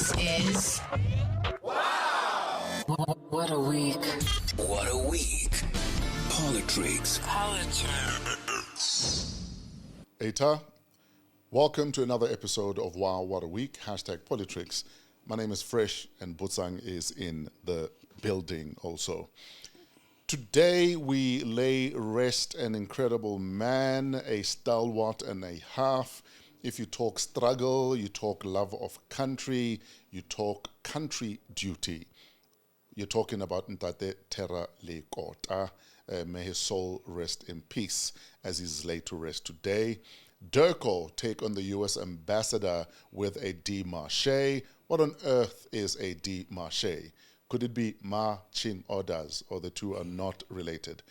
This is Wow! What a week. What a week. Politricks. Eta, welcome to another episode of Wow, What a Week, #Politricks. My name is Fresh and Bozell is in the building also. Today we lay rest an incredible man, a stalwart and a half. If you talk struggle, you talk love of country, you talk country duty. You're talking about Ntate Lekota. May his soul rest in peace as he's laid to rest today. DIRCO take on the U.S. ambassador with a demarche. What on earth is a demarche? Could it be marching orders, or the two are not related?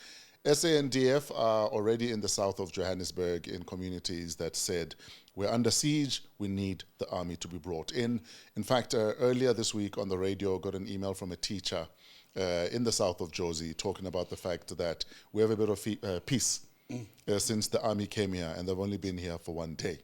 SANDF are already in the south of Johannesburg in communities that said, we're under siege, we need the army to be brought in. In fact, earlier this week on the radio, I got an email from a teacher in the south of Jozi talking about the fact that we have a bit of peace since the army came here, and they've only been here for one day.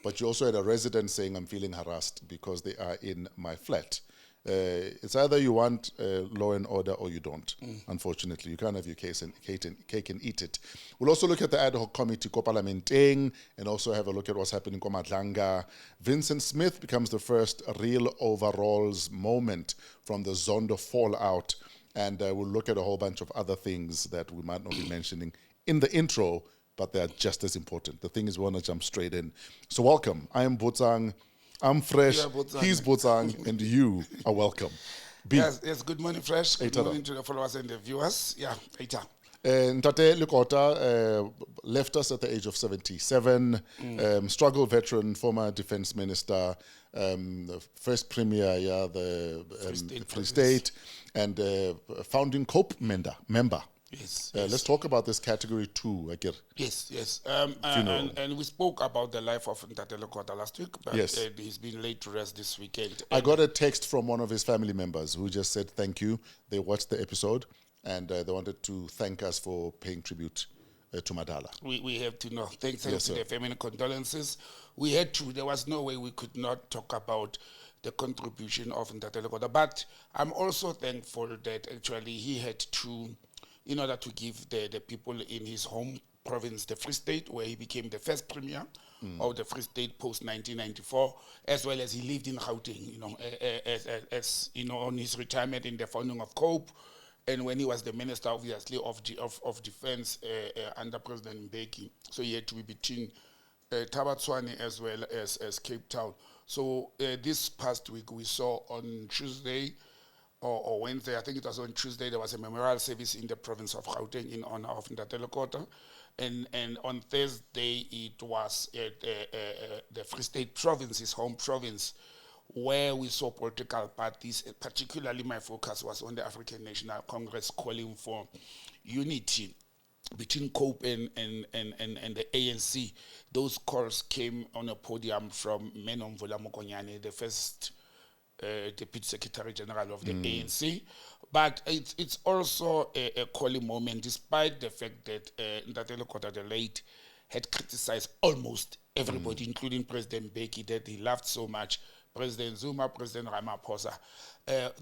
But you also had a resident saying, I'm feeling harassed because they are in my flat. It's either you want law and order or you don't. Unfortunately, you can't have your cake and eat it. We'll also look at the Ad Hoc Committee, Parliamentary, and also have a look at what's happening in Madlanga. Vincent Smith becomes the first real overalls moment from the Zondo fallout, and we'll look at a whole bunch of other things that we might not be mentioning in the intro, but they're just as important. The thing is, we want to jump straight in. So welcome. I am Bozell. I'm Fresh, he's Bozell, and you are welcome. Yes, good morning, Fresh. Good morning to the followers and the viewers. Yeah, Eta. Ntate Lekota left us at the age of 77, struggle veteran, former defense minister, the first premier, the Free State, and founding COPE member. Yes, Let's talk about this category 2, Agir. Yes. And we spoke about the life of Ntate Lekota last week, but he's been laid to rest this weekend. I got a text from one of his family members who just said thank you. They watched the episode and they wanted to thank us for paying tribute to Madala. We have to know. Thanks to the family, condolences. We had to. There was no way we could not talk about the contribution of Ntate Lekota. But I'm also thankful that actually he had to, in order to give the people in his home province, the Free State, where he became the first premier of the Free State post-1994, as well as he lived in Gauteng, as on his retirement in the founding of COPE, and when he was the minister, obviously, of defense under President Mbeki. So he had to be between Tabatswane as well as Cape Town. So this past week, we saw on Tuesday, or Wednesday, I think it was on Tuesday, there was a memorial service in the province of Gauteng in honor of Ntate Lekota. And on Thursday, it was at the Free State province, his home province, where we saw political parties, particularly my focus was on the African National Congress calling for unity between COPE and the ANC. Those calls came on a podium from Menomvula Mokonyane, the first Deputy Secretary General of the ANC. But it's also a calling moment, despite the fact that Ntate Lekota the late had criticized almost everybody, including President Mbeki, that he loved so much, President Zuma, President Ramaphosa.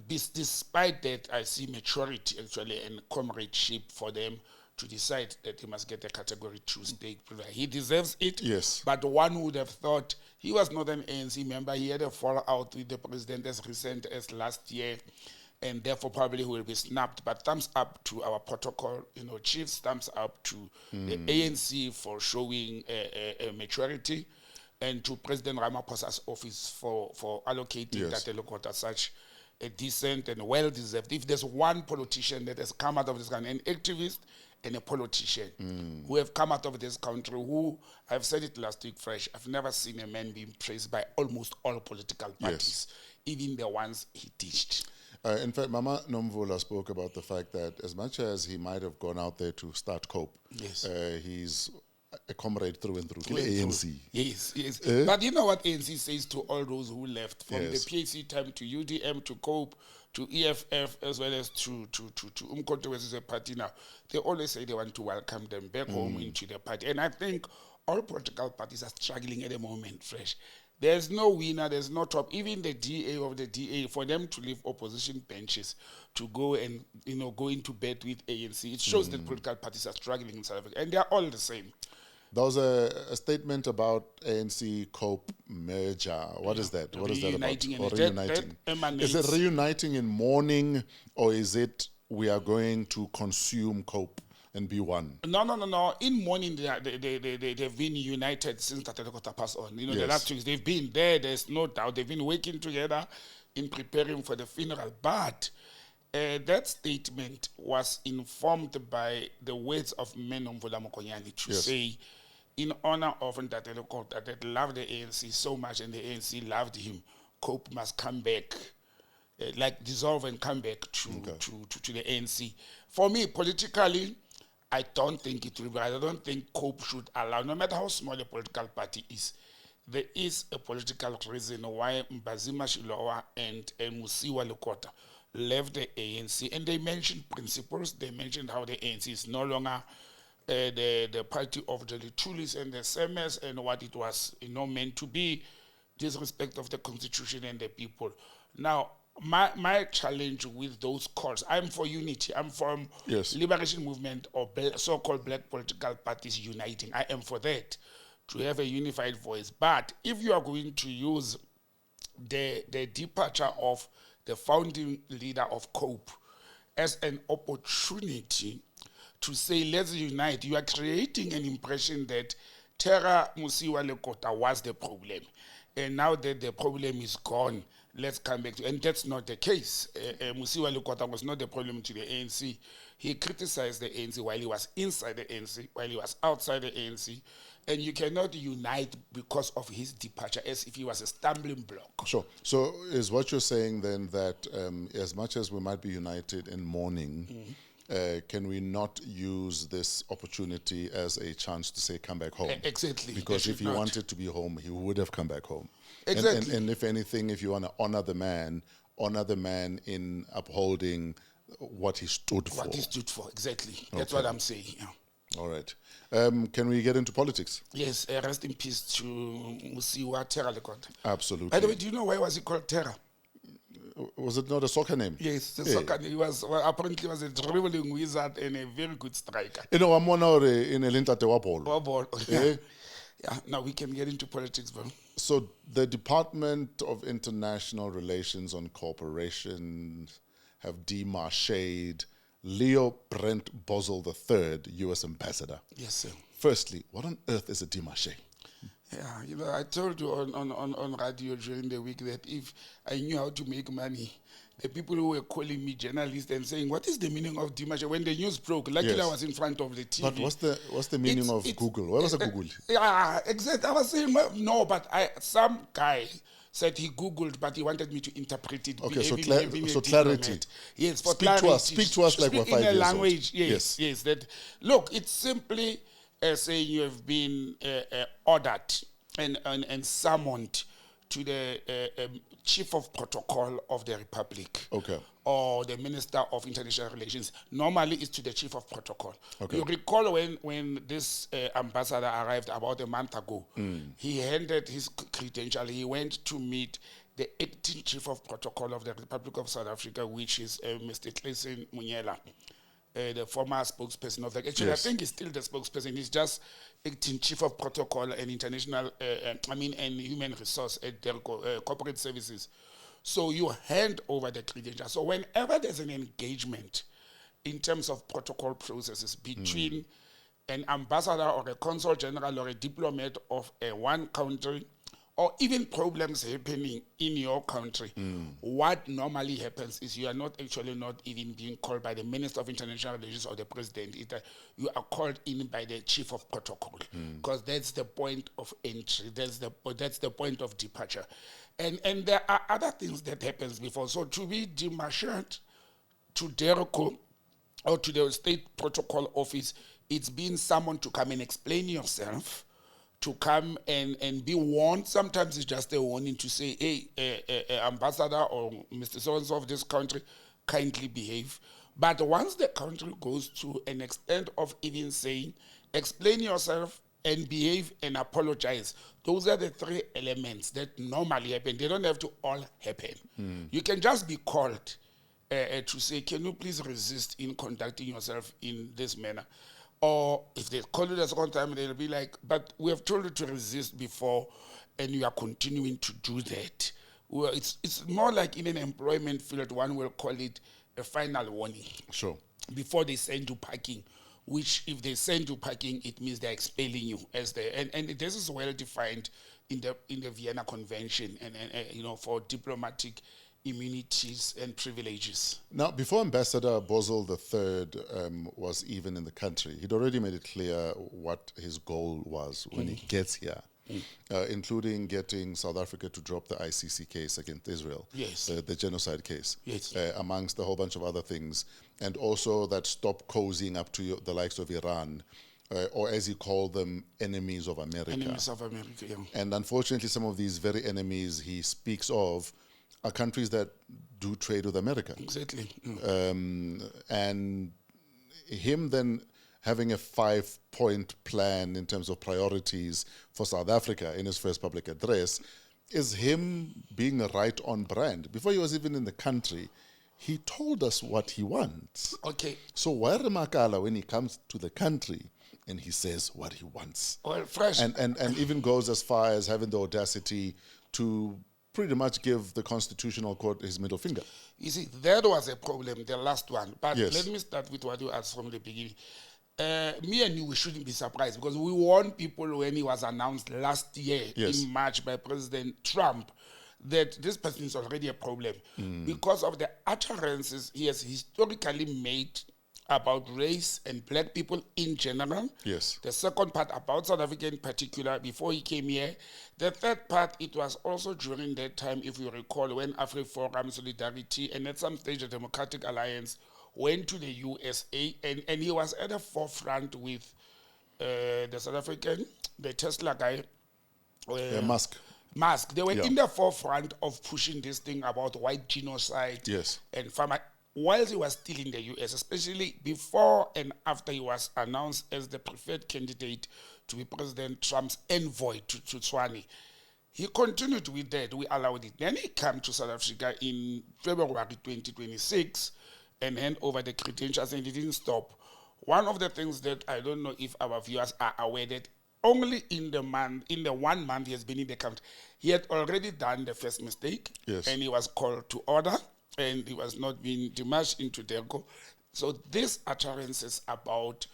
Despite that, I see maturity actually and comradeship for them to decide that he must get a category 2 state. He deserves it. Yes. But one would have thought he was not an ANC member. He had a fallout with the president as recent as last year, and therefore probably will be snapped. But thumbs up to our protocol, chiefs. Thumbs up to the ANC for showing a maturity, and to President Ramaphosa's office for allocating Ntate Lekota such a decent and well-deserved. If there's one politician that has come out of this country, an activist and a politician who have come out of this country, who, I've said it last week, Fresh, I've never seen a man being praised by almost all political parties, even the ones he ditched. In fact, Mama Nomvula spoke about the fact that as much as he might have gone out there to start COPE, he's a comrade through and through. ANC. Yes. But you know what ANC says to all those who left, from the PAC time to UDM to COPE to EFF, as well as to Umkhonto as a party now. They always say they want to welcome them back home into the party. And I think all political parties are struggling at the moment, Fresh. There's no winner, there's no top. Even the DA of the DA, for them to leave opposition benches to go and, go into bed with ANC, it shows that political parties are struggling in South Africa, and they are all the same. There was a statement about ANC COPE merger. What is that? What is that about? Or reuniting? Is it reuniting in mourning, or is it we are going to consume COPE and be one? No. In mourning, they've been united since Ntate Lekota passed on. The last 2 weeks, they've been there. There's no doubt. They've been working together in preparing for the funeral. But that statement was informed by the words of Menomvula Mokonyane to say, in honor of Ntate Lekota, that loved the ANC so much and the ANC loved him, COPE must come back, dissolve and come back to the ANC. For me, politically, I don't think it will be. I don't think COPE should allow, no matter how small a political party is, there is a political reason why Mosiuoa and Mosiuoa Lekota left the ANC, and they mentioned principles. They mentioned how the ANC is no longer the party of the Litulis and the SAPS and what it was meant to be, disrespect of the constitution and the people. Now, my challenge with those calls, I'm for unity. I'm from liberation movement or so-called black political parties uniting. I am for that, to have a unified voice. But if you are going to use the departure of the founding leader of COPE as an opportunity to say, let's unite, you are creating an impression that Ntate Mosiuoa Lekota was the problem. And now that the problem is gone, let's come back to, and that's not the case. Mosiuoa Lekota was not the problem to the ANC. He criticized the ANC while he was inside the ANC, while he was outside the ANC. And you cannot unite because of his departure as if he was a stumbling block. Sure. So is what you're saying then that as much as we might be united in mourning, can we not use this opportunity as a chance to say, come back home? Exactly. Because if he wanted to be home, he would have come back home. Exactly. And if anything, if you want to honor the man in upholding what he stood for. What he stood for, exactly. That's what I'm saying. Yeah. All right. Can we get into politics? Yes, rest in peace to Mosiuoa Terra Lekota. Absolutely. By the way, do you know why was he called Terra? Was it not a soccer name? Yes, the soccer name. He was apparently was a dribbling wizard and a very good striker. I'm one in a Ntate WAW. Yeah. Now we can get into politics, bro. So the Department of International Relations and Cooperation have demarched Leo Brent Bozell III, U.S. Ambassador. Yes, sir. Firstly, what on earth is a demarche? Yeah, I told you on radio during the week that if I knew how to make money, the people who were calling me journalists and saying, what is the meaning of demarche? When the news broke, luckily I was in front of the TV. But what's the meaning of Google? Where was the Google? Yeah, exactly. I was saying, no, but some guy said he Googled, but he wanted me to interpret it. Okay, so clarity. Yes, for speak clarity. Speak to us like we're 5 years old. In a language, yes. That, look, it's simply saying you have been ordered and summoned to the Chief of Protocol of the Republic. Okay. Or the Minister of International Relations. Normally it's to the Chief of Protocol. Okay. You recall when this ambassador arrived about a month ago, he handed his credential. He went to meet the acting Chief of Protocol of the Republic of South Africa, which is Mr. Tlesen Munyela, the former spokesperson of the... Actually, I think he's still the spokesperson. He's just acting Chief of Protocol and International, and Human Resource at DIRCO, Corporate Services. So you hand over the credentials. So whenever there's an engagement in terms of protocol processes between an ambassador or a consul general or a diplomat of one country, or even problems happening in your country, what normally happens is you are not even being called by the Minister of International Relations or the President. You are called in by the Chief of Protocol, because that's the point of entry. That's the point of departure. And there are other things that happens before. So to be demarched to DIRCO or to the State Protocol Office, it's been someone to come and explain yourself, to come and be warned. Sometimes it's just a warning to say, hey, ambassador or Mr. So-and-so of this country, kindly behave. But once the country goes to an extent of even saying, explain yourself, and behave and apologize. Those are the three elements that normally happen. They don't have to all happen. You can just be called to say, can you please resist in conducting yourself in this manner? Or if they call you the second time, they'll be like, but we have told you to resist before, and you are continuing to do that. Well, it's more like in an employment field, one will call it a final warning. Sure. Before they send you packing, which if they send you packing, it means they're expelling you as and this is well defined in the Vienna Convention and for diplomatic immunities and privileges. Now, before Ambassador Bozell III was even in the country, he'd already made it clear what his goal was when he gets here, including getting South Africa to drop the ICC case against Israel, Yes. The genocide case, Yes. Amongst a whole bunch of other things, and also that stop cozying up to the likes of Iran, or as he called them, enemies of America. Enemies of America, yeah. And unfortunately, some of these very enemies he speaks of are countries that do trade with America. Exactly. And him then having a 5-point plan in terms of priorities for South Africa in his first public address is him being right on brand. Before he was even in the country, he told us what he wants. Okay. So why Remakala when he comes to the country and he says what he wants? Well, fresh. And even goes as far as having the audacity to pretty much give the Constitutional Court his middle finger. You see, that was a problem, the last one. But Yes. let me start with what you asked from the beginning. Me and you, we shouldn't be surprised because we warned people when he was announced last year Yes. in March by President Trump that this person is already a problem because of the utterances he has historically made about race and black people in general. Yes. The second part about South Africa in particular before he came here. The third part, it was also during that time, if you recall, when AfriForum, Solidarity, and at some stage the Democratic Alliance went to the USA, and he was at the forefront with the South African, the Tesla guy. Musk. They were in the forefront of pushing this thing about white genocide Yes. and farmer. While he was still in the US, especially before and after he was announced as the preferred candidate to be President Trump's envoy to Tswane, he continued with that. We allowed it. Then he came to South Africa in February 2026 and hand over the credentials, and he didn't stop. One of the things that I don't know if our viewers are aware that only in the 1 month he has been in the country, he had already done the first mistake, Yes. and he was called to order, and he was not being demarched into DIRCO. So these utterances about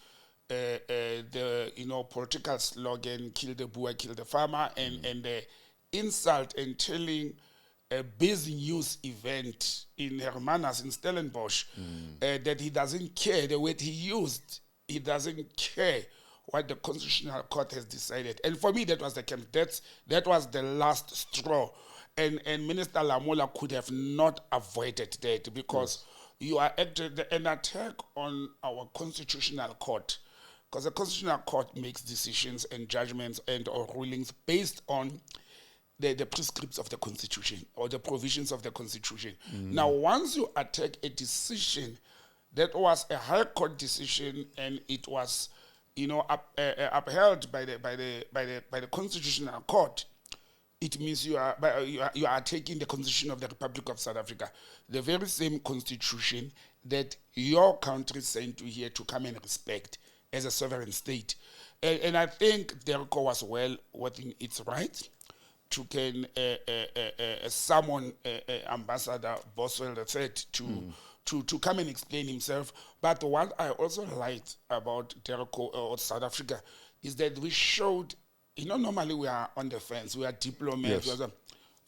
the political slogan, kill the Boer, kill the farmer, and the insult and telling a busy news event in Hermanus in Stellenbosch that he doesn't care, the word he used, he doesn't care what the Constitutional Court has decided. And for me, that was the camp. That was the last straw. And Minister Lamola could have not avoided that because you are an attack on our Constitutional Court, because the Constitutional Court makes decisions and judgments and or rulings based on the prescripts of the Constitution or the provisions of the Constitution. Now, once you attack a decision that was a high court decision and it was, upheld by the Constitutional Court, it means you are taking the Constitution of the Republic of South Africa, the very same Constitution that your country sent you here to come and respect as a sovereign state. And I think DIRCO was well within its rights to can summon Ambassador Bozell III to come and explain himself. But what I also liked about DIRCO or South Africa is that we showed, normally we are on the fence, we are diplomats, Yes.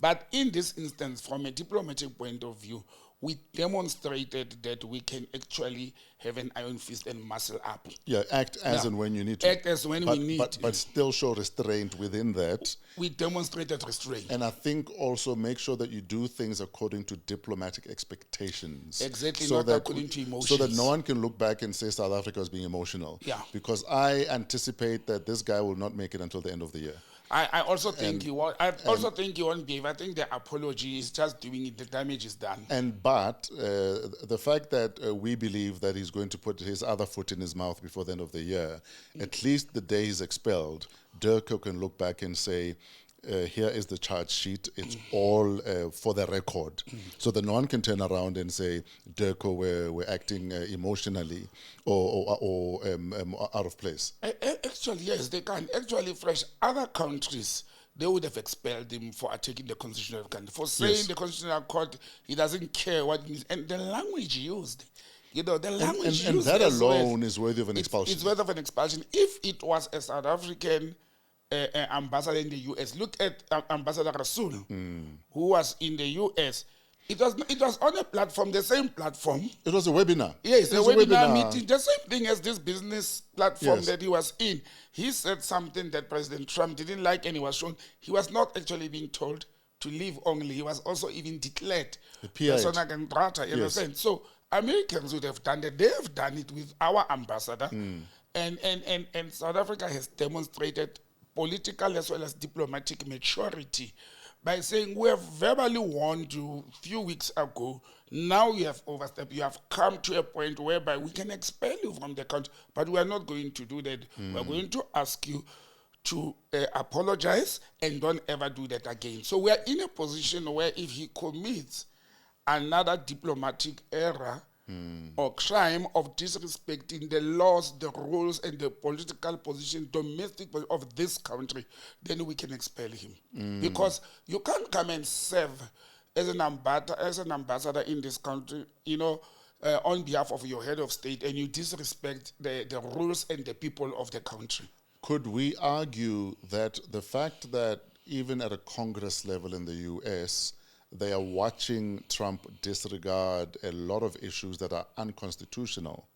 but in this instance, from a diplomatic point of view, we demonstrated that we can actually have an iron fist and muscle up. Yeah, act as and when you need to. Act as when we need. But still show restraint within that. We demonstrated restraint. And I think also make sure that you do things according to diplomatic expectations. Exactly, not according to emotions. So that no one can look back and say South Africa is being emotional. Yeah. Because I anticipate that this guy will not make it until the end of the year. I also think he won't. I also think he won't behave. I think the apology is just doing it. The damage is done. But the fact that we believe that he's going to put his other foot in his mouth before the end of the year, at least the day he's expelled, DIRCO can look back and say, here is the charge sheet. It's all for the record. So that no one can turn around and say, DIRCO were acting emotionally or out of place. Actually, yes, they can. Actually, fresh other countries, they would have expelled him for attacking the constitutional country, for saying the constitutional court, he doesn't care what it means. And the language used, the language and used that as alone is worthy of an expulsion. It's worthy of an expulsion. If it was a South African ambassador in the US, look at Ambassador Rasool, who was in the US. It was on a platform, the same platform. It was a webinar. Yes, a webinar meeting, the same thing as this business platform that he was in. He said something that President Trump didn't like, and he was shown. He was not actually being told to leave only. He was also even declared persona non grata in a sense. So Americans would have done that. They have done it with our ambassador. And South Africa has demonstrated political as well as diplomatic maturity by saying, we have verbally warned you a few weeks ago, now you have overstepped, you have come to a point whereby we can expel you from the country, but we are not going to do that. We are going to ask you to apologize and don't ever do that again. So we are in a position where if he commits another diplomatic error or crime of disrespecting the laws, the rules, and the political position, domestic of this country, then we can expel him. Because you can't come and serve as an ambassador in this country, on behalf of your head of state, and you disrespect the rules and the people of the country. Could we argue that the fact that even at a Congress level in the US, they are watching Trump disregard a lot of issues that are unconstitutional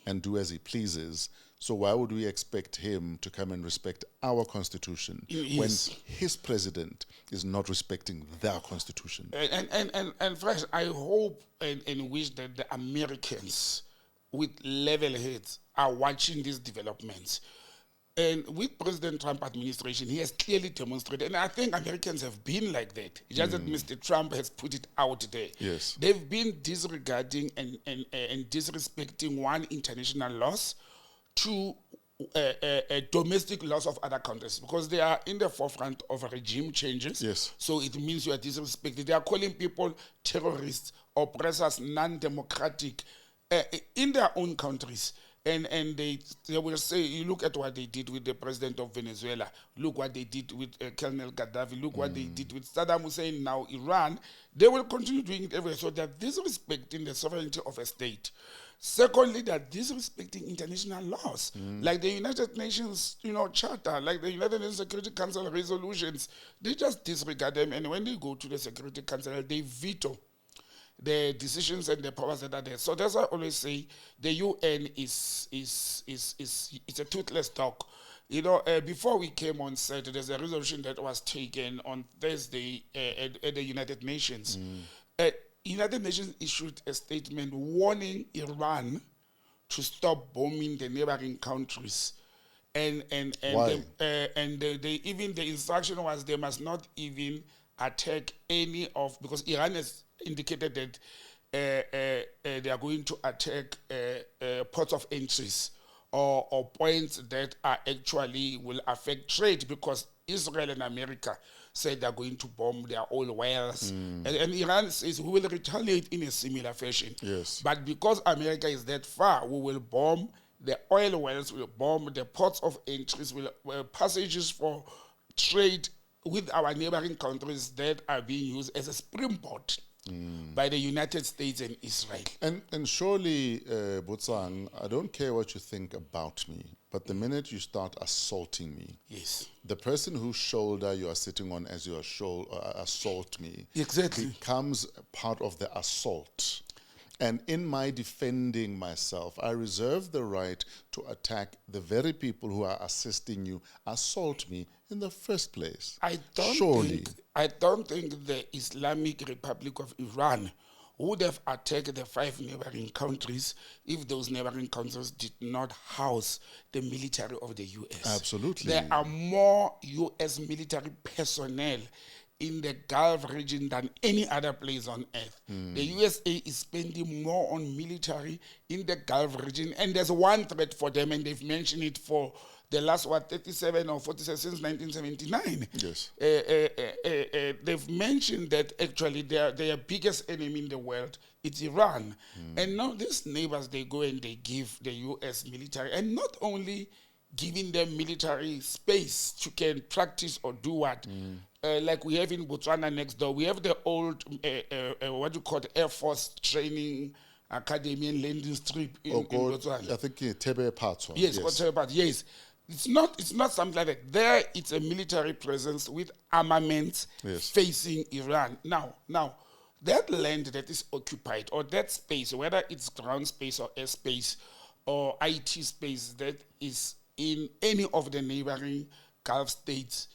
and do as he pleases, so why would we expect him to come and respect our constitution when his president is not respecting their constitution? And Fresh, I hope and wish that the Americans with level heads are watching these developments. And with President Trump administration, he has clearly demonstrated, and I think Americans have been like that. It's just that Mr. Trump has put it out there. Yes. They've been disregarding and disrespecting one international laws to domestic laws of other countries, because they are in the forefront of regime changes. Yes. So it means you are disrespected. They are calling people terrorists, oppressors, non-democratic in their own countries. And they will say, you look at what they did with the president of Venezuela, look what they did with Colonel Gaddafi, look what they did with Saddam Hussein, now Iran. They will continue doing it everywhere. So they're disrespecting the sovereignty of a state. Secondly, they're disrespecting international laws, like the United Nations, charter, like the United Nations Security Council resolutions. They just disregard them, and when they go to the Security Council, they veto the decisions and the powers that are there. So that's why I always say the UN is a toothless dog. Before we came on set, there's a resolution that was taken on Thursday at the United Nations. United Nations issued a statement warning Iran to stop bombing the neighboring countries. And Why? The instruction was they must not even attack any of, because Iran has indicated that they are going to attack ports of entries or points that are actually will affect trade, because Israel and America said they're going to bomb their oil wells. And Iran says we will retaliate in a similar fashion. Yes. But because America is that far, we will bomb the oil wells, will bomb the ports of entries, will passages for trade with our neighboring countries that are being used as a springboard by the United States and Israel. And surely, Botsang, I don't care what you think about me, but the minute you start assaulting me, Yes. the person whose shoulder you are sitting on as you assault me Exactly. becomes part of the assault. And in my defending myself, I reserve the right to attack the very people who are assisting you assault me in the first place. I don't think the Islamic Republic of Iran would have attacked the 5 neighboring countries if those neighboring countries did not house the military of the U.S. Absolutely. There are more U.S. military personnel in the Gulf region than any other place on earth. The USA is spending more on military in the Gulf region, and there's one threat for them, and they've mentioned it for the last, 37 or 47 since 1979. Yes. They've mentioned that actually their biggest enemy in the world is Iran. And now these neighbors, they go and they give the U.S. military, and not only giving them military space to can practice or do what, like we have in Botswana next door. We have the old, what you call the Air Force Training Academy and Landing Strip in Botswana. I think Tebe Patso. Yes, Tebe Patso, yes. It's not something like that. There, it's a military presence with armaments facing Iran. Now, that land that is occupied, or that space, whether it's ground space or air space or IT space that is in any of the neighboring Gulf states,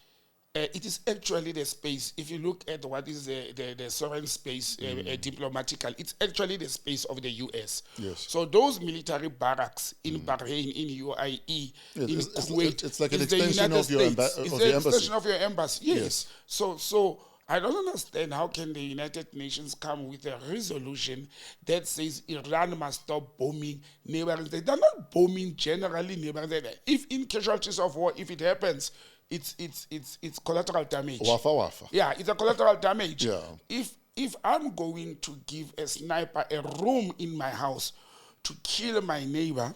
it is actually the space. If you look at what is the sovereign space diplomatically, it's actually the space of the U.S. Yes. So those military barracks in Bahrain, in UAE, in Kuwait, it's like an is the extension United of your States. It's of the your extension embassy. of your embassy. Yes. So I don't understand how can the United Nations come with a resolution that says Iran must stop bombing neighboring states. They're not bombing generally neighboring states. If in casualties of war, if it happens, it's collateral damage. Wafa. Yeah, it's a collateral damage. Yeah. If I'm going to give a sniper a room in my house to kill my neighbor,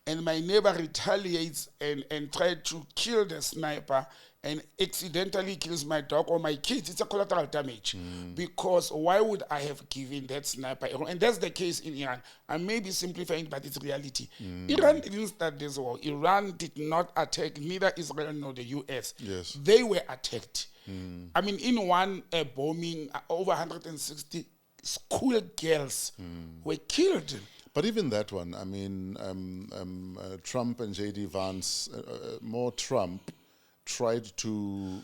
and my neighbor retaliates and try to kill the sniper and accidentally kills my dog or my kids, it's a collateral damage. Because why would I have given that sniper a room? And that's the case in Iran. I may be simplifying, but it's reality. Iran didn't start this war. Iran did not attack neither Israel nor the US. Yes. They were attacked. I mean, in one bombing, over 160 school girls were killed. But even that one, I mean, Trump and J.D. Vance, more Trump, tried to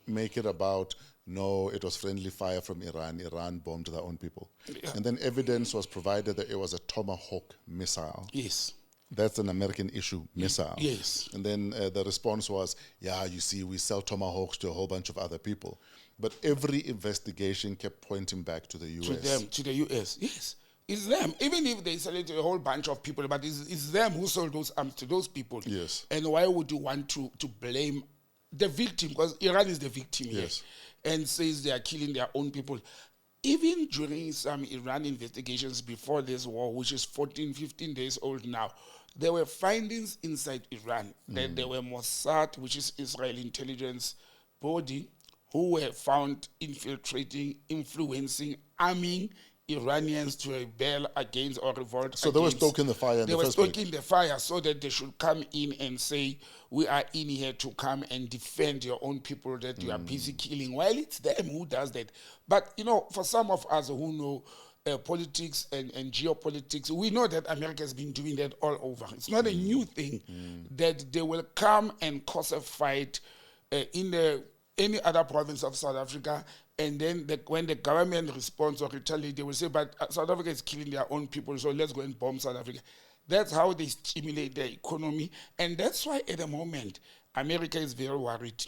make it about, no, it was friendly fire from Iran. Iran bombed their own people. Yeah. And then evidence was provided that it was a Tomahawk missile. Yes. That's an American issue missile. Yes. And then the response was, yeah, you see, we sell Tomahawks to a whole bunch of other people. But every investigation kept pointing back to the U.S. To the U.S., yes. It's them. Even if they sell it to a whole bunch of people, but it's them who sold those arms to those people. Yes. And why would you want to blame the victim? Because Iran is the victim here. And says they are killing their own people. Even during some Iran investigations before this war, which is 14, 15 days old now, there were findings inside Iran that there were Mossad, which is Israel intelligence body, who were found infiltrating, influencing, arming Iranians to rebel against or revolt. So they were stoking the fire. They were stoking the fire so that they should come in and say, we are in here to come and defend your own people that you are busy killing. While it's them who does that. But, you know, for some of us who know politics and geopolitics, we know that America has been doing that all over. It's not a new thing that they will come and cause a fight in any other province of South Africa. And then when the government responds or retaliates, they will say, but South Africa is killing their own people, so let's go and bomb South Africa. That's how they stimulate their economy. And that's why at the moment, America is very worried.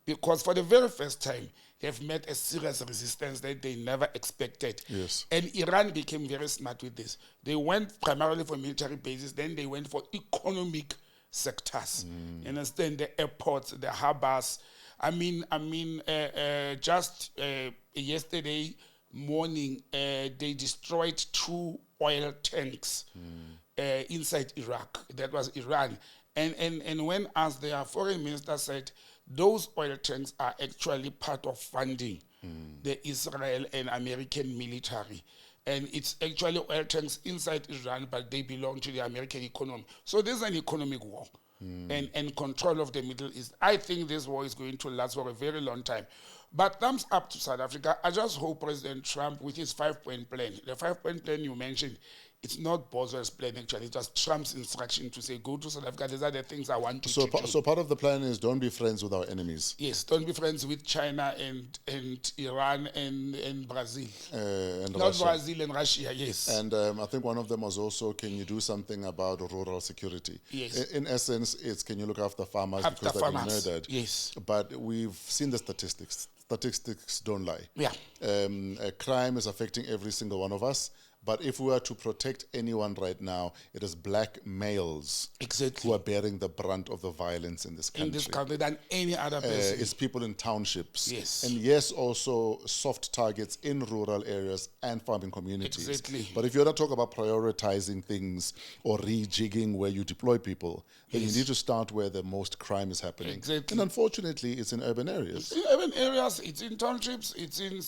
Because for the very first time, they have met a serious resistance that they never expected. Yes. And Iran became very smart with this. They went primarily for military bases, then they went for economic sectors. You understand? The airports, the harbors. Just yesterday morning, they destroyed 2 oil tanks inside Iraq. That was Iran. And when asked, their foreign minister said, those oil tanks are actually part of funding the Israel and American military. And it's actually oil tanks inside Iran, but they belong to the American economy. So this is an economic war. And control of the Middle East. I think this war is going to last for a very long time. But thumbs up to South Africa. I just hope President Trump, with his 5-point plan, the 5-point plan you mentioned, it's not Bozell's plan actually. It was Trump's instruction to say, go to South Africa. These are the things I want you to do. So part of the plan is don't be friends with our enemies. Yes, don't be friends with China and Iran and Brazil. And not Russia. Brazil and Russia, yes. And I think one of them was also, can you do something about rural security? Yes. In essence, it's can you look after farmers After because they're being farmers, murdered? yes. But we've seen the statistics. Statistics don't lie. Yeah. Crime is affecting every single one of us. But if we were to protect anyone right now, it is black males who are bearing the brunt of the violence in this country. In this country than any other person. It's people in townships. Yes. And yes, also soft targets in rural areas and farming communities. Exactly. But if you're not talking about prioritizing things or rejigging where you deploy people, then you need to start where the most crime is happening. Exactly. And unfortunately, it's in urban areas. It's in urban areas, it's in townships, it's in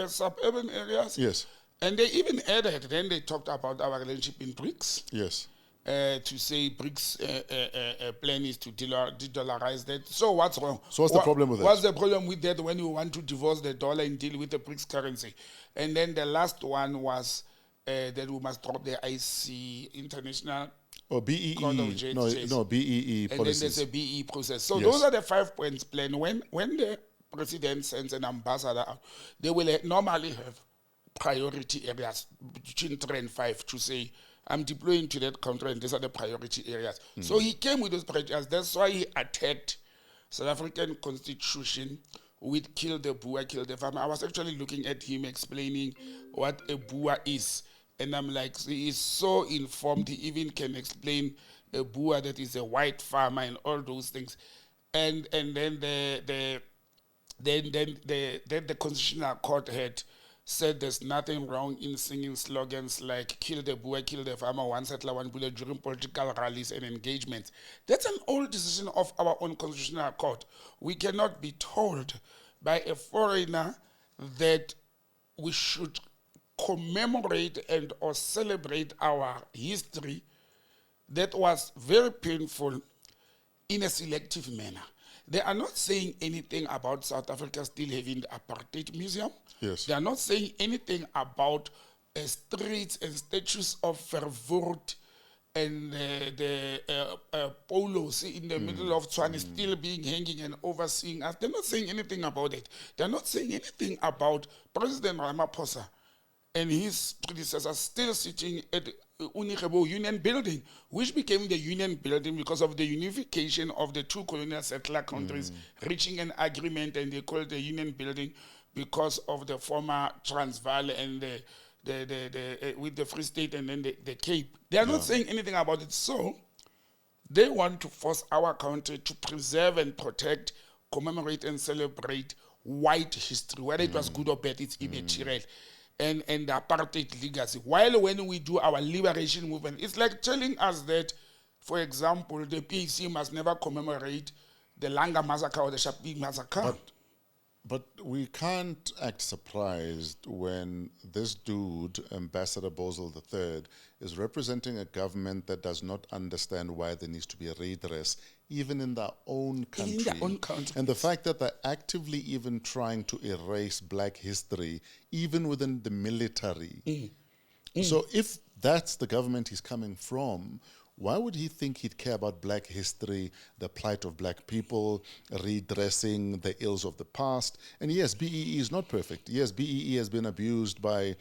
suburban areas. Yes. And they even added, then they talked about our relationship in BRICS. Yes. To say BRICS plan is to de-dollarize that. So what's wrong? So what's the problem with that? What's the problem with that when you want to divorce the dollar and deal with the BRICS currency? And then the last one was that we must drop the IC, International Or BEE. Court of Justice. No, BEE and policies. then there's a BE process. So Yes. those are the 5 points plan. When the president sends an ambassador out, they will normally have priority areas between 3 and 5 to say, I'm deploying to that country and these are the priority areas. So he came with those priority areas. That's why he attacked South African constitution with kill the Boer, kill the farmer. I was actually looking at him explaining what a Boer is. And I'm like, he is so informed, he even can explain a Boer that is a white farmer and all those things. And then the Constitutional Court had said there's nothing wrong in singing slogans like kill the Boer, kill the farmer, one settler, one bullet during political rallies and engagements. That's an old decision of our own Constitutional Court. We cannot be told by a foreigner that we should commemorate and or celebrate our history that was very painful in a selective manner. They are not saying anything about South Africa still having the apartheid museum. Yes. They are not saying anything about streets and statues of Verwoerd and the polos in the middle of Tshwane still being hanging and overseeing us. They're not saying anything about it. They're not saying anything about President Ramaphosa and his predecessors still sitting at Unirebo Union Building, which became the Union Building because of the unification of the two colonial settler countries, reaching an agreement, and they call it the Union Building because of the former Transvaal and the with the Free State and then the Cape. They are not saying anything about it. So they want to force our country to preserve and protect, commemorate and celebrate white history, whether it was good or bad, it's immaterial. And the apartheid legacy. While when we do our liberation movement, it's like telling us that, for example, the PAC must never commemorate the Langa massacre or the Shaping massacre. But we can't act surprised when this dude, Ambassador Bozell III, is representing a government that does not understand why there needs to be a redress, even in their own country. In their own country. And the fact that they're actively even trying to erase black history, even within the military. So if that's the government he's coming from, why would he think he'd care about black history, the plight of black people, redressing the ills of the past? And yes, BEE is not perfect. Yes, BEE has been abused by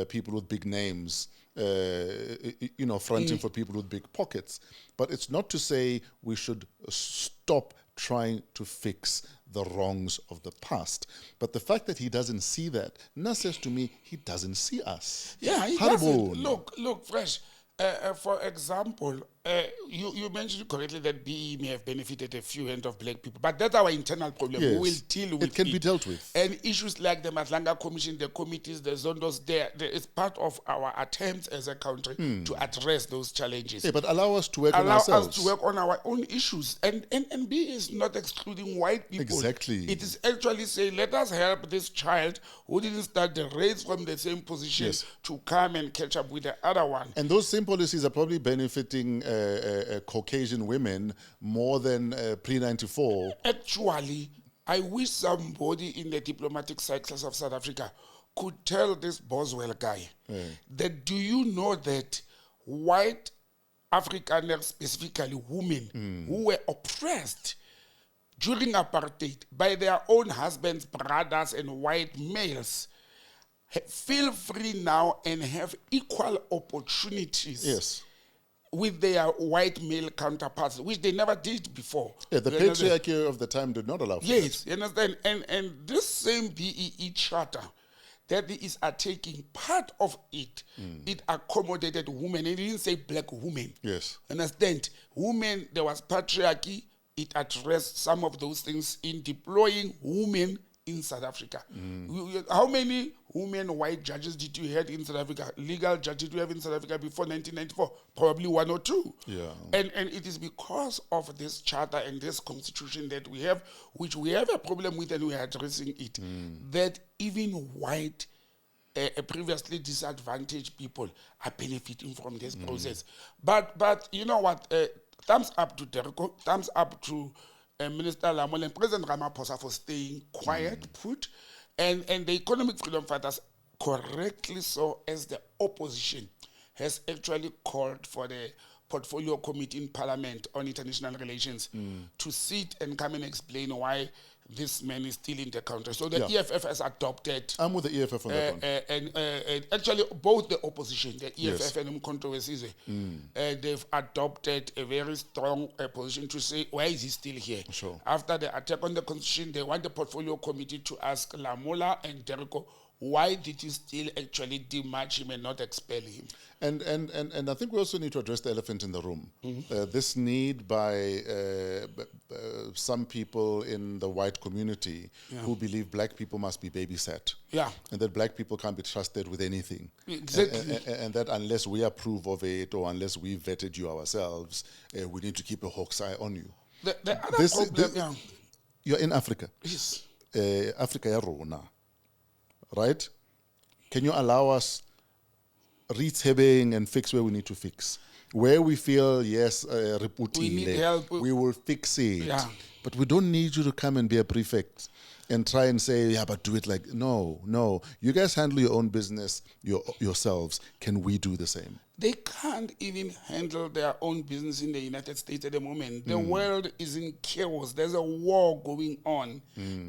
people with big names, fronting for people with big pockets. But it's not to say we should stop trying to fix the wrongs of the past. But the fact that he doesn't see that, now says to me, he doesn't see us. Yeah, he Horrible. doesn't. Look, Fresh. For example, you mentioned correctly that BE may have benefited a few hand of black people, but that's our internal problem. Yes. We will deal with it. It can be dealt with. And issues like the Madlanga Commission, the committees, the zondos, there is part of our attempts as a country to address those challenges. Yeah, but allow us to work on ourselves. Allow us to work on our own issues. And BE is not excluding white people. Exactly. It is actually saying, let us help this child who didn't start the race from the same position to come and catch up with the other one. And those same policies are probably benefiting Caucasian women more than pre-94. Actually, I wish somebody in the diplomatic cycles of South Africa could tell this Bozell guy that, do you know that white Afrikaners, specifically women, who were oppressed during apartheid by their own husbands, brothers, and white males, feel free now and have equal opportunities with their white male counterparts, which they never did before. Yeah, the patriarchy of the time did not allow for that. You understand? And this same BEE charter that is taking part of it, it accommodated women. It didn't say black women. Yes. Understand? Women, there was patriarchy. It addressed some of those things in deploying women in South Africa. How many women white judges did you have in South Africa? Legal judges did you have in South Africa before 1994? Probably one or two. Yeah. And it is because of this charter and this constitution that we have, which we have a problem with and we are addressing it, that even white previously disadvantaged people are benefiting from this process. But you know what? Thumbs up to DIRCO, thumbs up to Minister Lamola and President Ramaphosa for staying quiet, put, and the economic freedom fighters, correctly so, as the opposition has actually called for the portfolio committee in Parliament on international relations to sit and come and explain why this man is still in the country. So the EFF has adopted. I'm with the EFF on that one. And actually, both the opposition, the EFF and Mkhonto, they've adopted a very strong position to say, why is he still here? Sure. After the attack on the constitution, they want the portfolio committee to ask Lamola and DIRCO, why did you still actually demarche him and not expel him? And I think we also need to address the elephant in the room. This need by some people in the white community who believe black people must be babysat. Yeah. And that black people can't be trusted with anything. Exactly. And that unless we approve of it or unless we vetted you ourselves, we need to keep a hawk's eye on you. The other problem, you're in Africa. Yes. Africa ya rona. Right? Can you allow us retailing and fix where we need to fix? Where we feel, yes, we need help. We will fix it. Yeah. But we don't need you to come and be a prefect and try and say, yeah, but do it like, no. You guys handle your own business yourselves. Can we do the same? They can't even handle their own business in the United States at the moment. The world is in chaos. There's a war going on.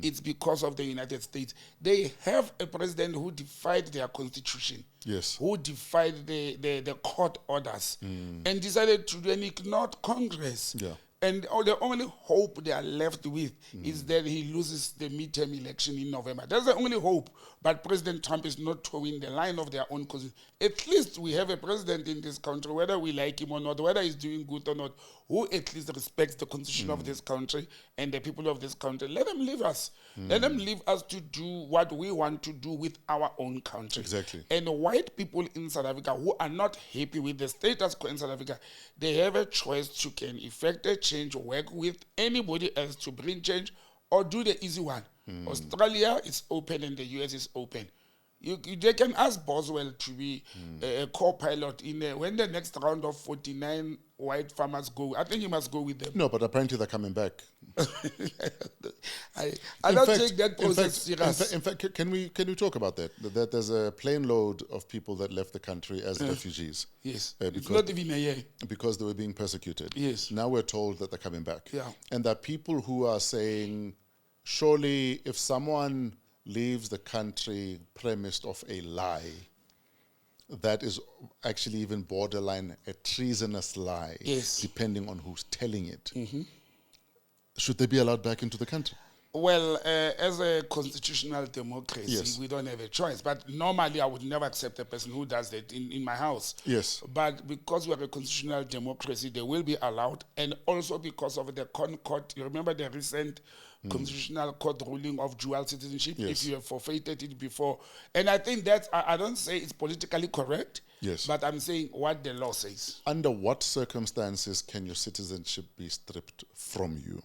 It's because of the United States. They have a president who defied their constitution. Yes. Who defied the court orders and decided to then ignore Congress. Yeah. And the only hope they are left with is that he loses the midterm election in November. That's the only hope. But President Trump is not towing the line of their own causes. At least we have a president in this country, whether we like him or not, whether he's doing good or not, who at least respects the constitution of this country and the people of this country. Let them leave us. Let them leave us to do what we want to do with our own country. Exactly. And white people in South Africa who are not happy with the status quo in South Africa, they have a choice to can effect a change, work with anybody else to bring change, or do the easy one. Australia is open and the US is open. They can ask Bozell to be a co-pilot when the next round of 49 white farmers go. I think he must go with them. No, but apparently they're coming back. I don't take that process serious. In fact, can we talk about that? That there's a plane load of people that left the country as refugees. Yes. It's not even a year. Because they were being persecuted. Yes. Now we're told that they're coming back. Yeah. And there are people who are saying, surely if someone leaves the country premised of a lie, that is actually even borderline a treasonous lie, depending on who's telling it. Should they be allowed back into the country? Well, as a constitutional democracy, we don't have a choice. But normally, I would never accept a person who does that in my house. Yes. But because we're a constitutional democracy, they will be allowed. And also because of the Concord, you remember the recent constitutional court ruling of dual citizenship, if you have forfeited it before. And I think that, I don't say it's politically correct, but I'm saying what the law says. Under what circumstances can your citizenship be stripped from you?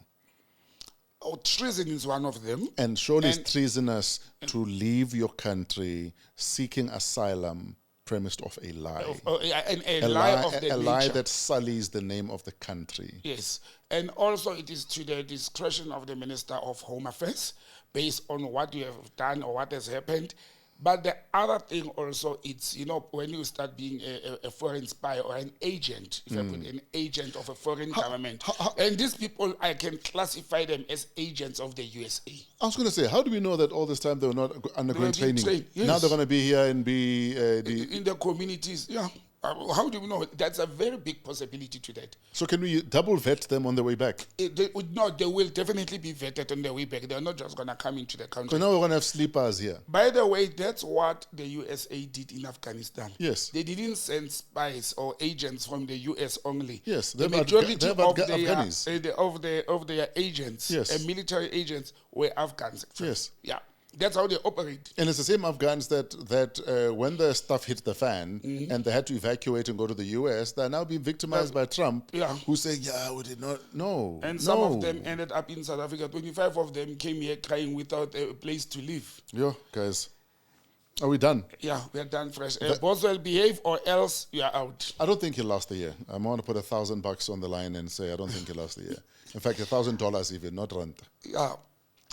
Treason is one of them. And surely it's treasonous to leave your country seeking asylum premised off a lie. A lie of the a lie nature. that sullies the name of the country. Yes, and also it is to the discretion of the Minister of Home Affairs based on what you have done or what has happened. But the other thing also, it's, when you start being a foreign spy or an agent, if I put an agent of a foreign government, and these people, I can classify them as agents of the USA. I was going to say, how do we know that all this time they were not undergoing training? Yes. Now they're going to be here and be... in the communities, yeah. How do we know? That's a very big possibility to that. So can we double vet them on the way back? They will definitely be vetted on the way back. They're not just going to come into the country. So now we're going to have sleepers here. By the way, that's what the USA did in Afghanistan. Yes. They didn't send spies or agents from the US only. Yes. The majority of Afghanis. of their agents, Yes. and military agents, were Afghans. Yes. Yeah. That's how they operate. And it's the same Afghans that when the stuff hit the fan and they had to evacuate and go to the US, they're now being victimized by Trump, who say, we did not know. And some of them ended up in South Africa. 25 of them came here crying without a place to live. Yeah, guys. Are we done? Yeah, we're done fresh. Bozell, behave or else you are out. I don't think he'll last the year. I'm going to put $1,000 on the line and say I don't think he'll last the year. In fact, $1,000 even, not rand. Yeah.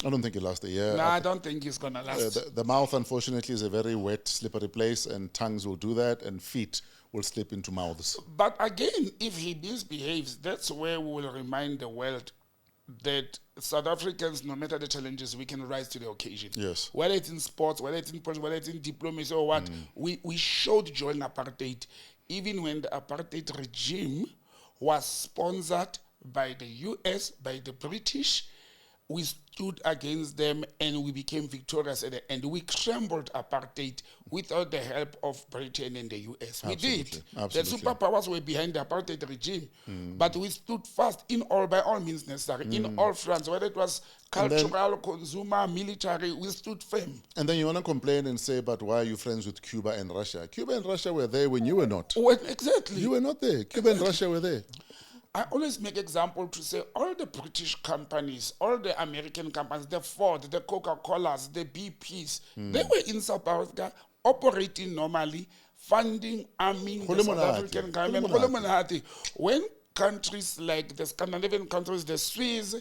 I don't think he'll last a year. No, I don't think he's going to last. The mouth, unfortunately, is a very wet, slippery place, and tongues will do that, and feet will slip into mouths. But again, if he misbehaves, that's where we will remind the world that South Africans, no matter the challenges, we can rise to the occasion. Yes. Whether it's in sports, whether it's in politics, whether it's in diplomacy or what, we showed during apartheid, even when the apartheid regime was sponsored by the US, by the British, we stood against them and we became victorious at the end. We crumbled apartheid without the help of Britain and the US. We did. Absolutely. The superpowers were behind the apartheid regime, but we stood fast by all means necessary, in all fronts, whether it was cultural, consumer, military, we stood firm. And then you want to complain and say, but why are you friends with Cuba and Russia? Cuba and Russia were there when you were not. Exactly. You were not there. Cuba and Russia were there. I always make example to say all the British companies, all the American companies, the Ford, the Coca-Colas, the BPs, they were in South Africa operating normally, funding, arming the South African government. When countries like the Scandinavian countries, the Swiss,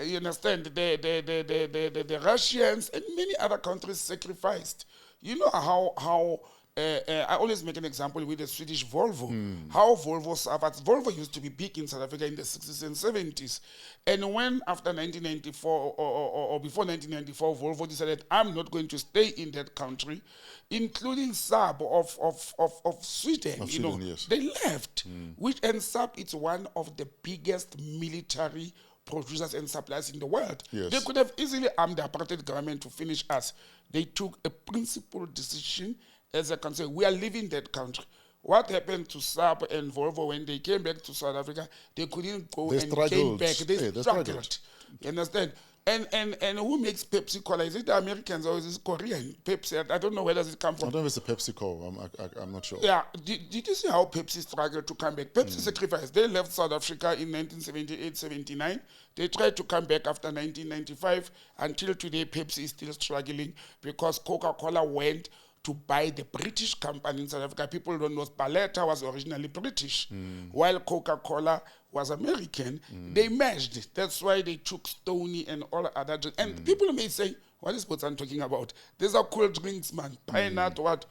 you understand, the Russians and many other countries sacrificed. You know how I always make an example with the Swedish Volvo. How Volvo suffered. Volvo used to be big in South Africa in the 60s and 70s. And when after 1994 or before 1994, Volvo decided, I'm not going to stay in that country, including Saab of Sweden. Yes. They left. And Saab is one of the biggest military producers and suppliers in the world. Yes. They could have easily armed the apartheid government to finish us. They took a principled decision as a country. We are leaving that country. What happened to Saab and Volvo when they came back to South Africa? They couldn't go and came back. They struggled. You understand? And who makes Pepsi Cola? Is it the Americans or is it Korean? Pepsi, I don't know where does it come from. I don't know if it's a Pepsi Cola. I'm not sure. Yeah. Did you see how Pepsi struggled to come back? Pepsi sacrificed. They left South Africa in 1978-79. They tried to come back after 1995. Until today, Pepsi is still struggling because Coca-Cola went to buy the British company in South Africa. People don't know Sparletta was originally British, while Coca-Cola was American. They merged. That's why they took Stoney and all other drinks. And people may say, what is Botan talking about? These are cool drinks, man. Pinot, what?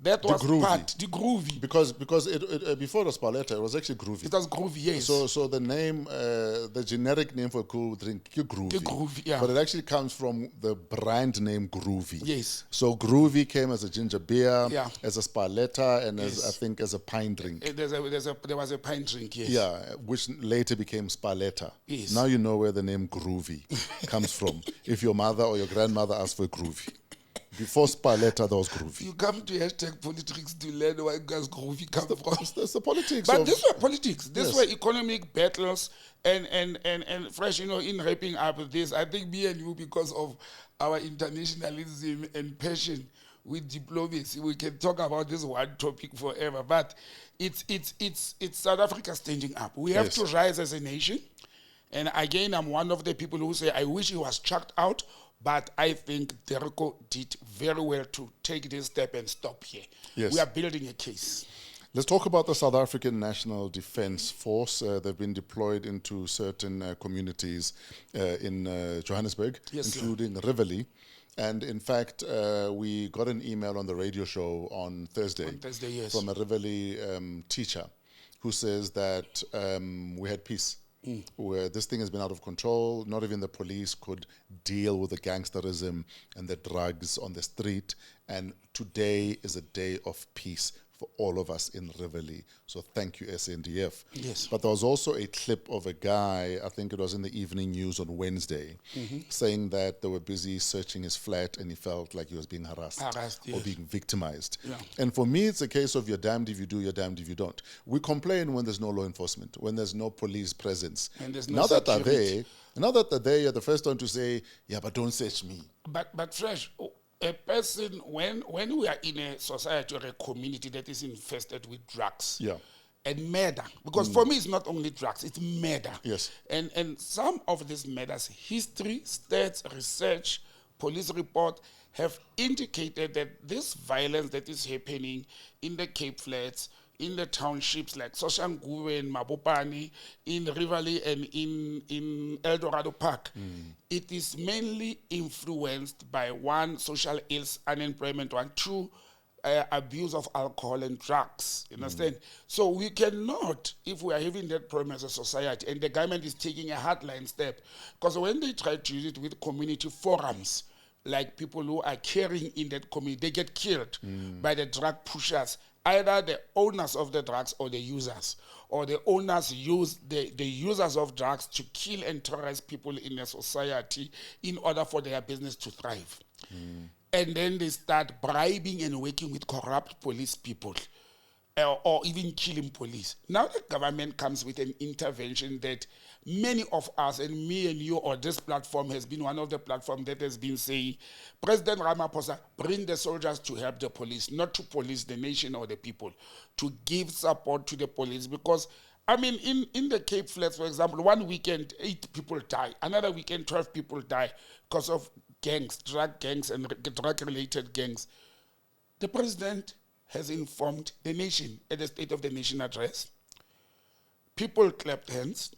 That was the groovy. Because it before it was Sparletta, it was actually groovy. It was groovy, yes. So the name, the generic name for a cool drink, groovy. The groovy, yeah. But it actually comes from the brand name Groovy. Yes. So Groovy came as a ginger beer, yeah, as a Sparletta, and as I think as a pine drink. There was a pine drink, yes. Yeah, which later became Sparletta. Yes. Now you know where the name Groovy comes from. If your mother or your grandmother asked for Groovy. Before Sparletta, there was Groovy. You come to #politics to learn where does Groovy come from. That's the politics. But this were politics. This were economic battles and fresh, in wrapping up this, I think me and you, because of our internationalism and passion with diplomacy, we can talk about this one topic forever. But it's South Africa standing up. We have to rise as a nation. And again, I'm one of the people who say, I wish he was chucked out But I think DIRCO did very well to take this step and stop here. Yes. We are building a case. Let's talk about the South African National Defence Force. They've been deployed into certain communities in Johannesburg, Yes, including Rivoli. And in fact, we got an email on the radio show on Thursday, Yes. from a Rivoli teacher who says that we had peace. Where this thing has been out of control, not even the police could deal with the gangsterism and the drugs on the street. And today is a day of peace for all of us in Rivoli. So thank you, SANDF. Yes. But there was also a clip of a guy, I think it was in the evening news on Wednesday, saying that they were busy searching his flat and he felt like he was being harassed or yes. being victimized. Yeah. And for me, it's a case of you're damned if you do, you're damned if you don't. We complain when there's no law enforcement, when there's no police presence. And there's no now that they're security. there, now that they're there, you're the first one to say, yeah, but don't search me. But Fresh, a person, when we are in a society or a community that is infested with drugs Yeah. and murder, because for me it's not only drugs, it's murder. Yes. And some of these murders, history, stats, research, police report have indicated that this violence that is happening in the Cape Flats, in the townships like Soshanguve and Mabopane, in Rivoli and in El Dorado Park, it is mainly influenced by one, social ills, unemployment, one, two, abuse of alcohol and drugs. You understand? So we cannot, if we are having that problem as a society, and the government is taking a hardline step, because when they try to use it with community forums, like people who are caring in that community, they get killed by the drug pushers, either the owners of the drugs or the users, or the owners use the users of drugs to kill and terrorize people in a society in order for their business to thrive. And then they start bribing and working with corrupt police people, or even killing police. Now the government comes with an intervention that many of us, and me and you, or this platform has been one of the platforms that has been saying, President Ramaphosa, bring the soldiers to help the police, not to police the nation or the people, to give support to the police. Because, I mean, in the Cape Flats, for example, one weekend, 8 people die. Another weekend, 12 people die because of gangs, drug gangs and drug-related gangs. The president has informed the nation at the State of the Nation address. People clapped hands.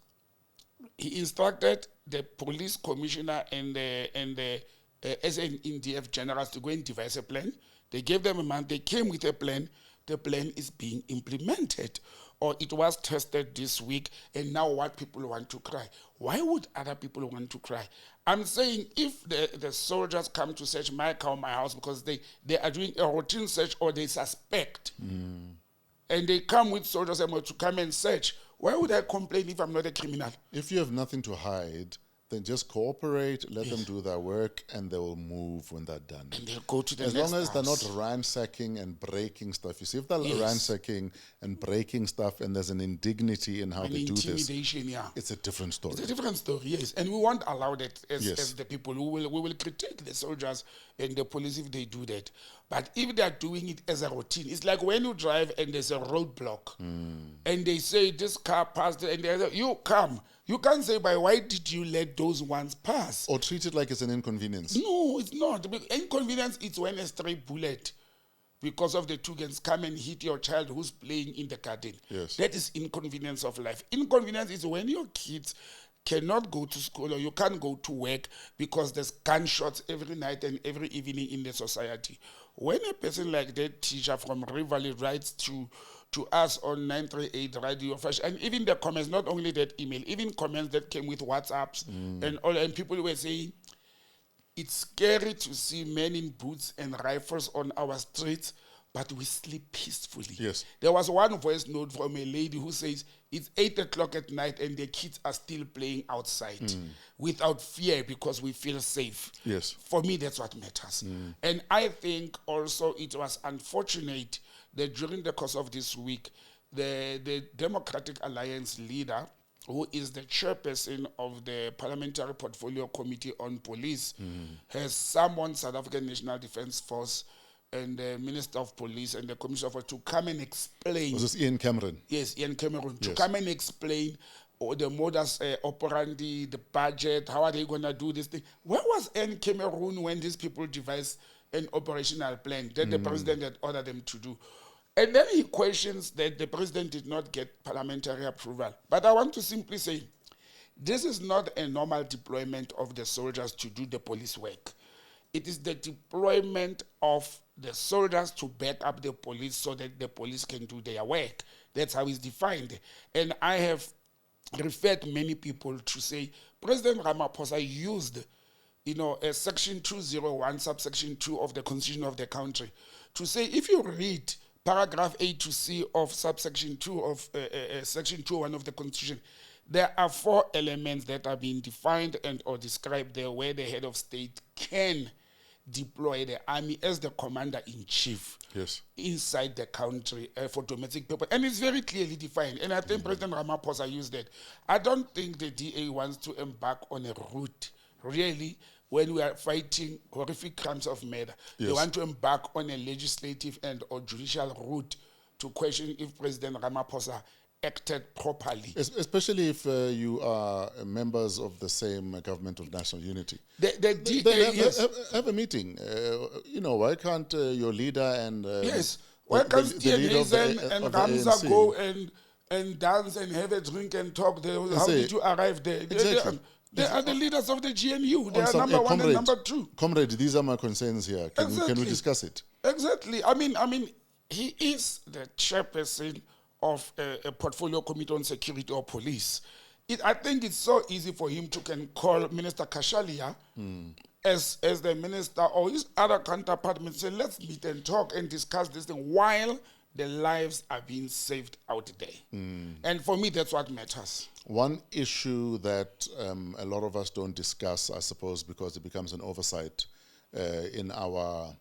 He instructed the police commissioner and the SANDF generals to go and devise a plan. They gave them a month. They came with a plan. The plan is being implemented, or it was tested this week, and now what people want to cry. Why would other people want to cry? I'm saying if the soldiers come to search my car or my house because they are doing a routine search or they suspect, and they come with soldiers to come and search, why would I complain if I'm not a criminal? If you have nothing to hide, then just cooperate, let them do their work, and they will move when they're done. And they'll go to the as next long as they're house. not ransacking and breaking stuff. You see, if they're Yes. ransacking and breaking stuff and there's an indignity in how An they do this, intimidation, yeah. it's a different story. It's a different story, yes. And we won't allow that as, Yes. as the people. We will critique the soldiers and the police if they do that. But if they are doing it as a routine, it's like when you drive and there's a roadblock and they say this car passed and they say, you come. You can't say, but why did you let those ones pass? Or treat it like it's an inconvenience. No, it's not. Inconvenience is when a stray bullet, because of the two guns, come and hit your child who's playing in the garden. Yes. That is inconvenience of life. Inconvenience is when your kids cannot go to school or you can't go to work because there's gunshots every night and every evening in the society. When a person like that teacher from Rivoli writes to us on 938 Radio Fresh, and even the comments, not only that email, even comments that came with WhatsApps and all, and people were saying, it's scary to see men in boots and rifles on our streets, but we sleep peacefully. Yes. There was one voice note from a lady who says, it's 8 o'clock at night and the kids are still playing outside without fear because we feel safe. Yes. For me, that's what matters. And I think also it was unfortunate that during the course of this week, the Democratic Alliance leader, who is the chairperson of the Parliamentary Portfolio Committee on Police, has summoned South African National Defence Force and the Minister of Police and the Commissioner to come and explain. Was this Ian Cameron? Yes, Ian Cameron, to Yes. come and explain or the modus operandi, the budget, how are they going to do this thing? Where was Cameroon when these people devised an operational plan that the president had ordered them to do? And then he questions that the president did not get parliamentary approval. But I want to simply say, this is not a normal deployment of the soldiers to do the police work. It is the deployment of the soldiers to back up the police so that the police can do their work. That's how it's defined. And I have referred many people to say President Ramaphosa used, a section 201, subsection 2 of the Constitution of the country to say, if you read paragraph A to C of subsection 2 of section 201 of the Constitution, there are 4 elements that are being defined and or described there where the head of state can deploy the army as the commander-in-chief inside the country for domestic purpose. And it's very clearly defined. And I think President Ramaphosa used that. I don't think the DA wants to embark on a route, really, when we are fighting horrific crimes of murder. They want to embark on a legislative and or judicial route to question if President Ramaphosa acted properly. Especially if you are members of the same government of national unity. The DA, have a meeting. Why can't your leader and... why can't Steve Hazen and Ramza go and dance and have a drink and talk? How did you arrive there? Exactly. They are the leaders of the GNU. They are number one and number 2. Comrade, these are my concerns here. Can we discuss it? Exactly. I mean, he is the chairperson of a portfolio committee on security or police. I think it's so easy for him to can call Minister Kashalia as the minister or his other counterpart and say, let's meet and talk and discuss this thing while the lives are being saved out there. And for me, that's what matters. One issue that a lot of us don't discuss, I suppose, because it becomes an oversight in our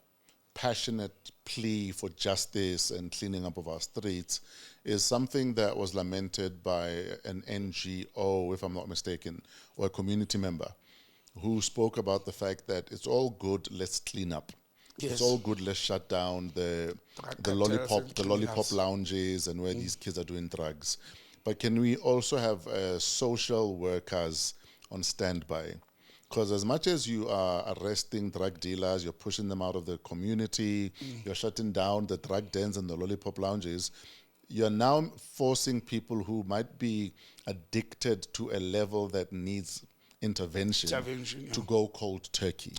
passionate plea for justice and cleaning up of our streets, is something that was lamented by an NGO, if I'm not mistaken, or a community member, who spoke about the fact that it's all good, let's clean up. It's all good, let's shut down the lollipop lounges and where these kids are doing drugs. But can we also have social workers on standby? Because as much as you are arresting drug dealers, you're pushing them out of the community, you're shutting down the drug dens and the lollipop lounges, you're now forcing people who might be addicted to a level that needs intervention to go cold turkey.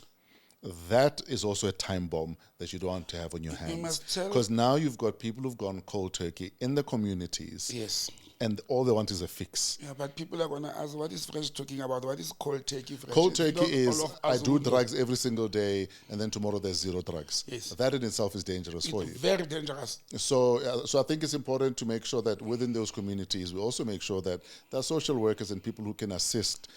That is also a time bomb that you don't want to have on your hands. Because now you've got people who've gone cold turkey in the communities. Yes. And all they want is a fix. Yeah, but people are going to ask, what is Fresh talking about? What is cold turkey? Cold turkey is, I do drugs every single day, and then tomorrow there's 0 drugs. Yes. That in itself is dangerous for you. Very dangerous. So I think it's important to make sure that within those communities, we also make sure that there are social workers and people who can assist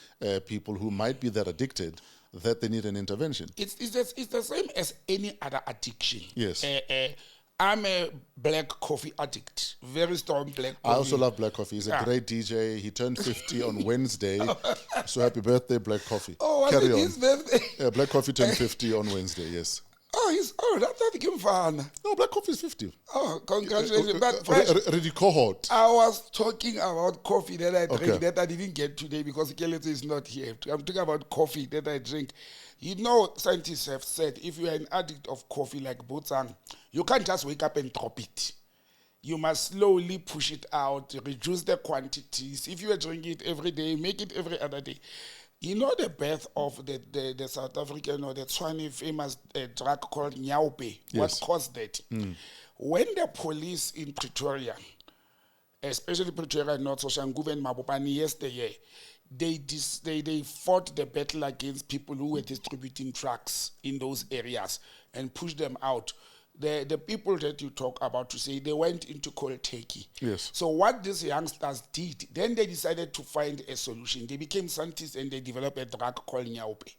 people who might be that addicted, that they need an intervention. It's the same as any other addiction. Yes. I'm a black coffee addict. Very strong black coffee. I also love black coffee. He's a great DJ. He turned 50 on Wednesday. So happy birthday, Black Coffee. Oh, Carry on. His birthday? Yeah, Black Coffee turned 50 on Wednesday, yes. Oh, he's old. I thought he came fun. No, Black Coffee is 50. Oh, congratulations. But Ready cohort. I was talking about coffee that I drink that I didn't get today because Kelly is not here. I'm talking about coffee that I drink. Scientists have said if you are an addict of coffee like Bozell, you can't just wake up and drop it. You must slowly push it out, reduce the quantities. If you are drinking it every day, make it every other day. The birth of the South African or the Tswane famous drug called Nyaupe, what caused that? When the police in Pretoria, especially Pretoria North, Soshanguve and Mabopane yesterday, they fought the battle against people who were distributing drugs in those areas and pushed them out. The people that you talk about to say they went into cold turkey. Yes. So what these youngsters did, then they decided to find a solution. They became scientists and they developed a drug called Nyaupe.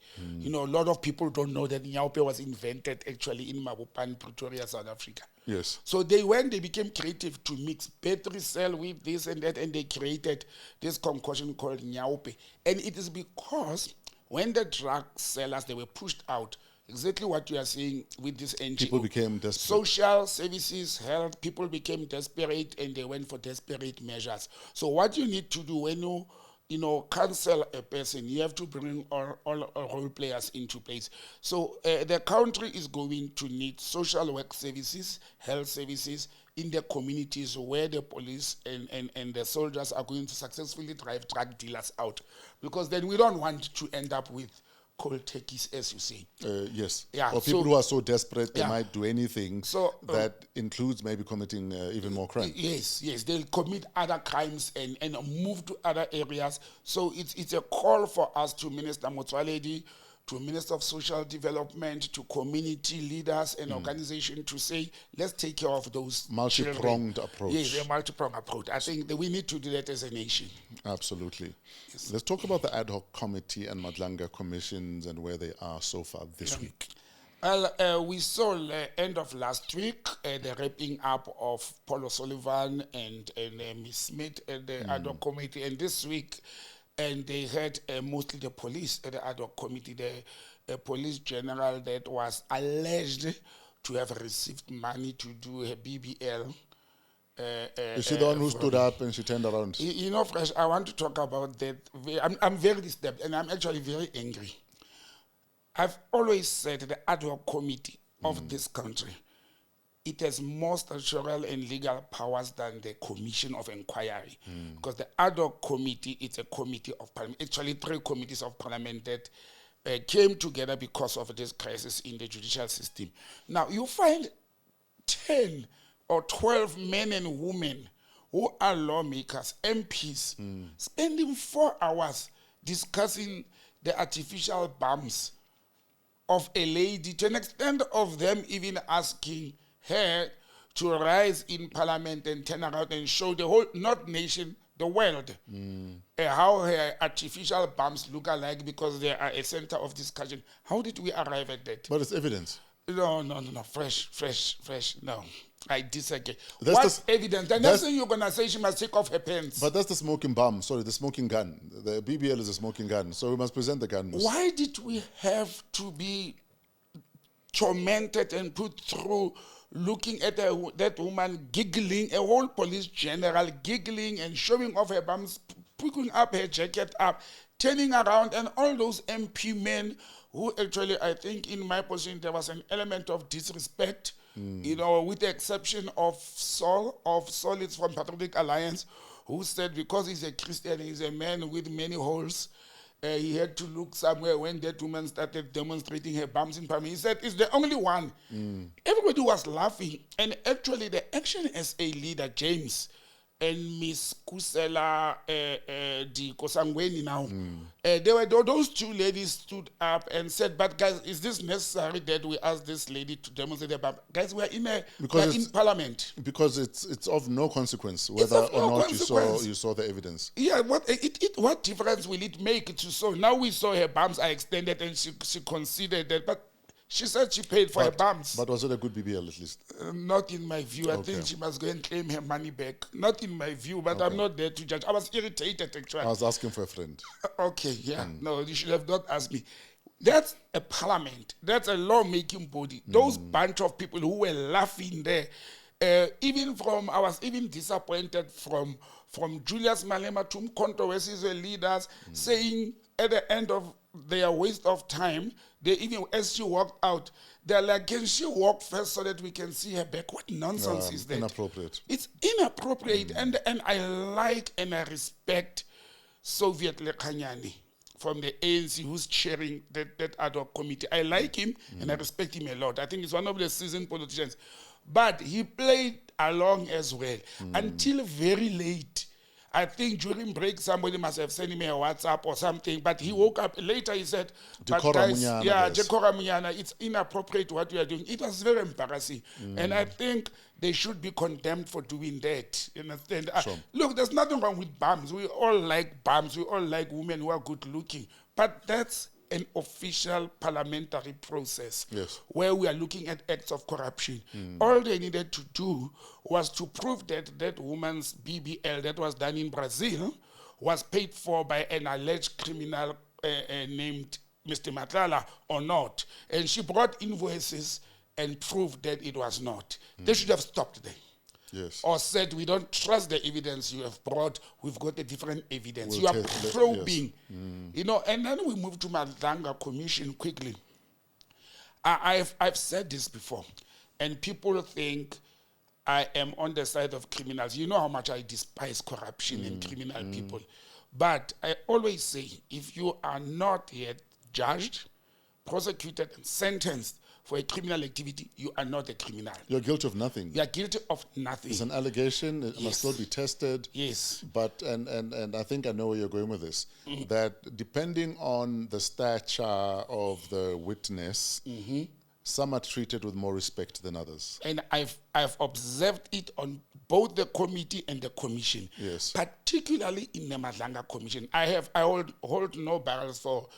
A lot of people don't know that Nyaupe was invented actually in Mabopane, Pretoria, South Africa. Yes. So they became creative to mix battery cell with this and that, and they created this concoction called Nyaupe. And it is because when the drug sellers, they were pushed out, exactly what you are saying with this NGO. People became desperate. Social services, health, people became desperate and they went for desperate measures. So what you need to do when you cancel a person, you have to bring all role players into place. So the country is going to need social work services, health services in the communities where the police and the soldiers are going to successfully drive drug dealers out. Because then we don't want to end up with cold turkeys, as you say. Yes. Yeah, or people who are so desperate they might do anything that includes maybe committing even more crime. Yes, they'll commit other crimes and move to other areas. So it's a call for us to Minister Motsoaledi, to Minister of Social Development, to community leaders and organizations to say, let's take care of those multi-pronged approach. Yes, a multi-pronged approach. I think that we need to do that as a nation. Absolutely. Yes. Let's talk about the Ad Hoc Committee and Madlanga Commissions and where they are so far this week. Well, we saw end of last week the wrapping up of Paul O'Sullivan and Ms. Smith at the Ad Hoc Committee, and this week, and they had mostly the police at the Ad Hoc Committee, the police general that was alleged to have received money to do a BBL. Is she the one who stood up and she turned around? You know, Fresh, I want to talk about that. I'm very disturbed and I'm actually very angry. I've always said the Ad Hoc Committee of this country, it has more statutory and legal powers than the Commission of Inquiry. Because the Ad Hoc Committee, it's a committee of parliament, actually 3 committees of parliament that came together because of this crisis in the judicial system. Now, you find 10 or 12 men and women who are lawmakers, MPs, spending 4 hours discussing the artificial bumps of a lady, to an extent of them even asking her to rise in parliament and turn around and show the whole, not nation, the world, how her artificial bumps look alike because they are a center of discussion. How did we arrive at that? But it's evidence. No, fresh, no. I disagree. That's What's evidence? The next thing you're going to say, she must take off her pants. But that's the smoking bomb. Sorry, the smoking gun. The BBL is a smoking gun. So we must present the gun. Why did we have to be tormented and put through looking at that woman giggling, a whole police general giggling and showing off her bums, picking up her jacket up, turning around, and all those MP men who actually, I think in my position, there was an element of disrespect, with the exception of Saul. It's from Patriotic Alliance, who said because he's a Christian, he's a man with many holes, he had to look somewhere when that woman started demonstrating her bums in parliament. He said, it's the only one. Everybody was laughing. And actually, the Action SA leader, James, and Miss Kusela Di Kosangweni now, those 2 ladies stood up and said, but guys, is this necessary that we ask this lady to demonstrate her bum? Guys, we're in parliament. Because it's of no consequence whether or not you saw the evidence. Yeah, what difference will it make to so? Now we saw her bums are extended and she considered that, but she said she paid for her bums. But was it a good BBL at least? Not in my view. I think she must go and claim her money back. Not in my view, but I'm not there to judge. I was irritated actually. I was asking for a friend. Okay, yeah. No, you should have not asked me. That's a parliament. That's a lawmaking body. Those bunch of people who were laughing there, I was even disappointed from Julius Malema to controversies leaders saying at the end of their waste of time, they even, as she walked out, they're like, can she walk first so that we can see her back? What nonsense is that? Inappropriate. It's inappropriate. And I like and I respect Soviet Lekhanyani from the ANC who's chairing that ad hoc committee. I like him and I respect him a lot. I think he's one of the seasoned politicians. But he played along as well until very late. I think during break, somebody must have sent him a WhatsApp or something, but he woke up later, he said, Jekora Munyana, it's inappropriate what you are doing. It was very embarrassing. And I think they should be condemned for doing that. You understand? Sure. Look, there's nothing wrong with bums. We all like bums. We all like women who are good looking. But that's an official parliamentary process where we are looking at acts of corruption. All they needed to do was to prove that that woman's BBL that was done in Brazil was paid for by an alleged criminal named Mr. Matlala or not. And she brought invoices and proved that it was not. They should have stopped there. Yes. Or said, we don't trust the evidence you have brought. We've got a different evidence. We'll you are test it, probing. You know, and then we move to Madlanga Commission quickly. I've said this before, and people think I am on the side of criminals. You know how much I despise corruption and criminal people. But I always say, if you are not yet judged, prosecuted, and sentenced for a criminal activity, you are not a criminal. You're guilty of nothing. You are guilty of nothing. It's an allegation. It must still be tested. Yes. But, and I think I know where you're going with this, that depending on the stature of the witness, some are treated with more respect than others. And I've observed it on both the committee and the commission. Yes. Particularly in the Madlanga Commission. I hold no barrels for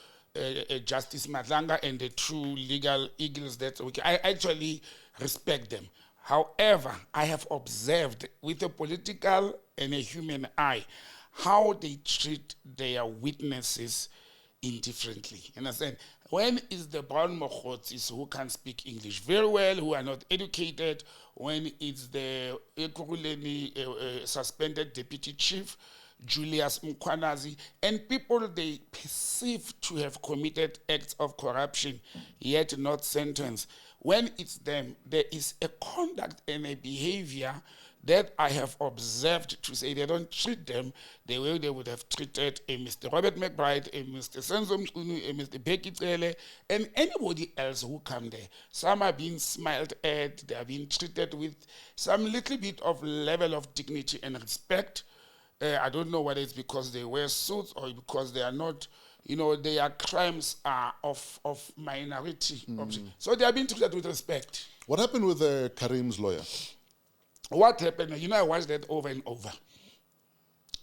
Justice Madlanga and the true legal eagles that I actually respect them. However, I have observed with a political and a human eye how they treat their witnesses indifferently. You understand? When is the brown mokhotsis who can speak English very well, who are not educated? When it's the Ekurhuleni suspended deputy chief, Julius Mkwanazi, and people they perceive to have committed acts of corruption, yet not sentenced. When it's them, there is a conduct and a behavior that I have observed to say they don't treat them the way they would have treated a Mr. Robert McBride, a Mr. Senzo Mchunu, a Mr. Becky Tsele, and anybody else who come there. Some are being smiled at, they are being treated with some little bit of level of dignity and respect. I don't know whether it's because they wear suits or because they are not, you know, their crimes are of minority. So they are being treated with respect. What happened with Karim's lawyer? What happened, you know, I watched that over and over.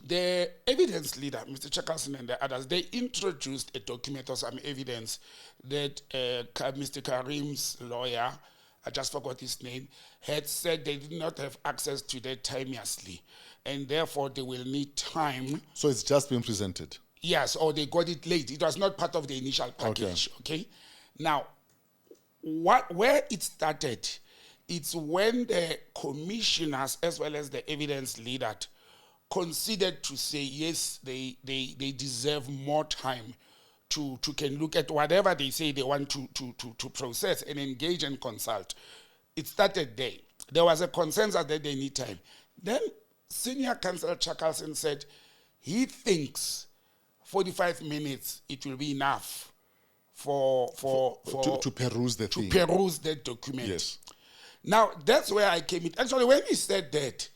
The evidence leader, Mr. Chakalson and the others, they introduced a document or some evidence that Mr. Karim's lawyer, I just forgot his name, had said they did not have access to that timeously, and therefore they will need time. So it's just been presented? Yes, or they got it late. It was not part of the initial package, okay? Now, where it started, it's when the commissioners as well as the evidence leader considered to say, yes, they deserve more time to can look at whatever they say they want to process and engage and consult. It started there. There was a consensus that they need time. Then Senior Counsel Chakalson said he thinks 45 minutes it will be enough to peruse the thing. To peruse the document. Yes. Now, that's where I came in. Actually, when he said that,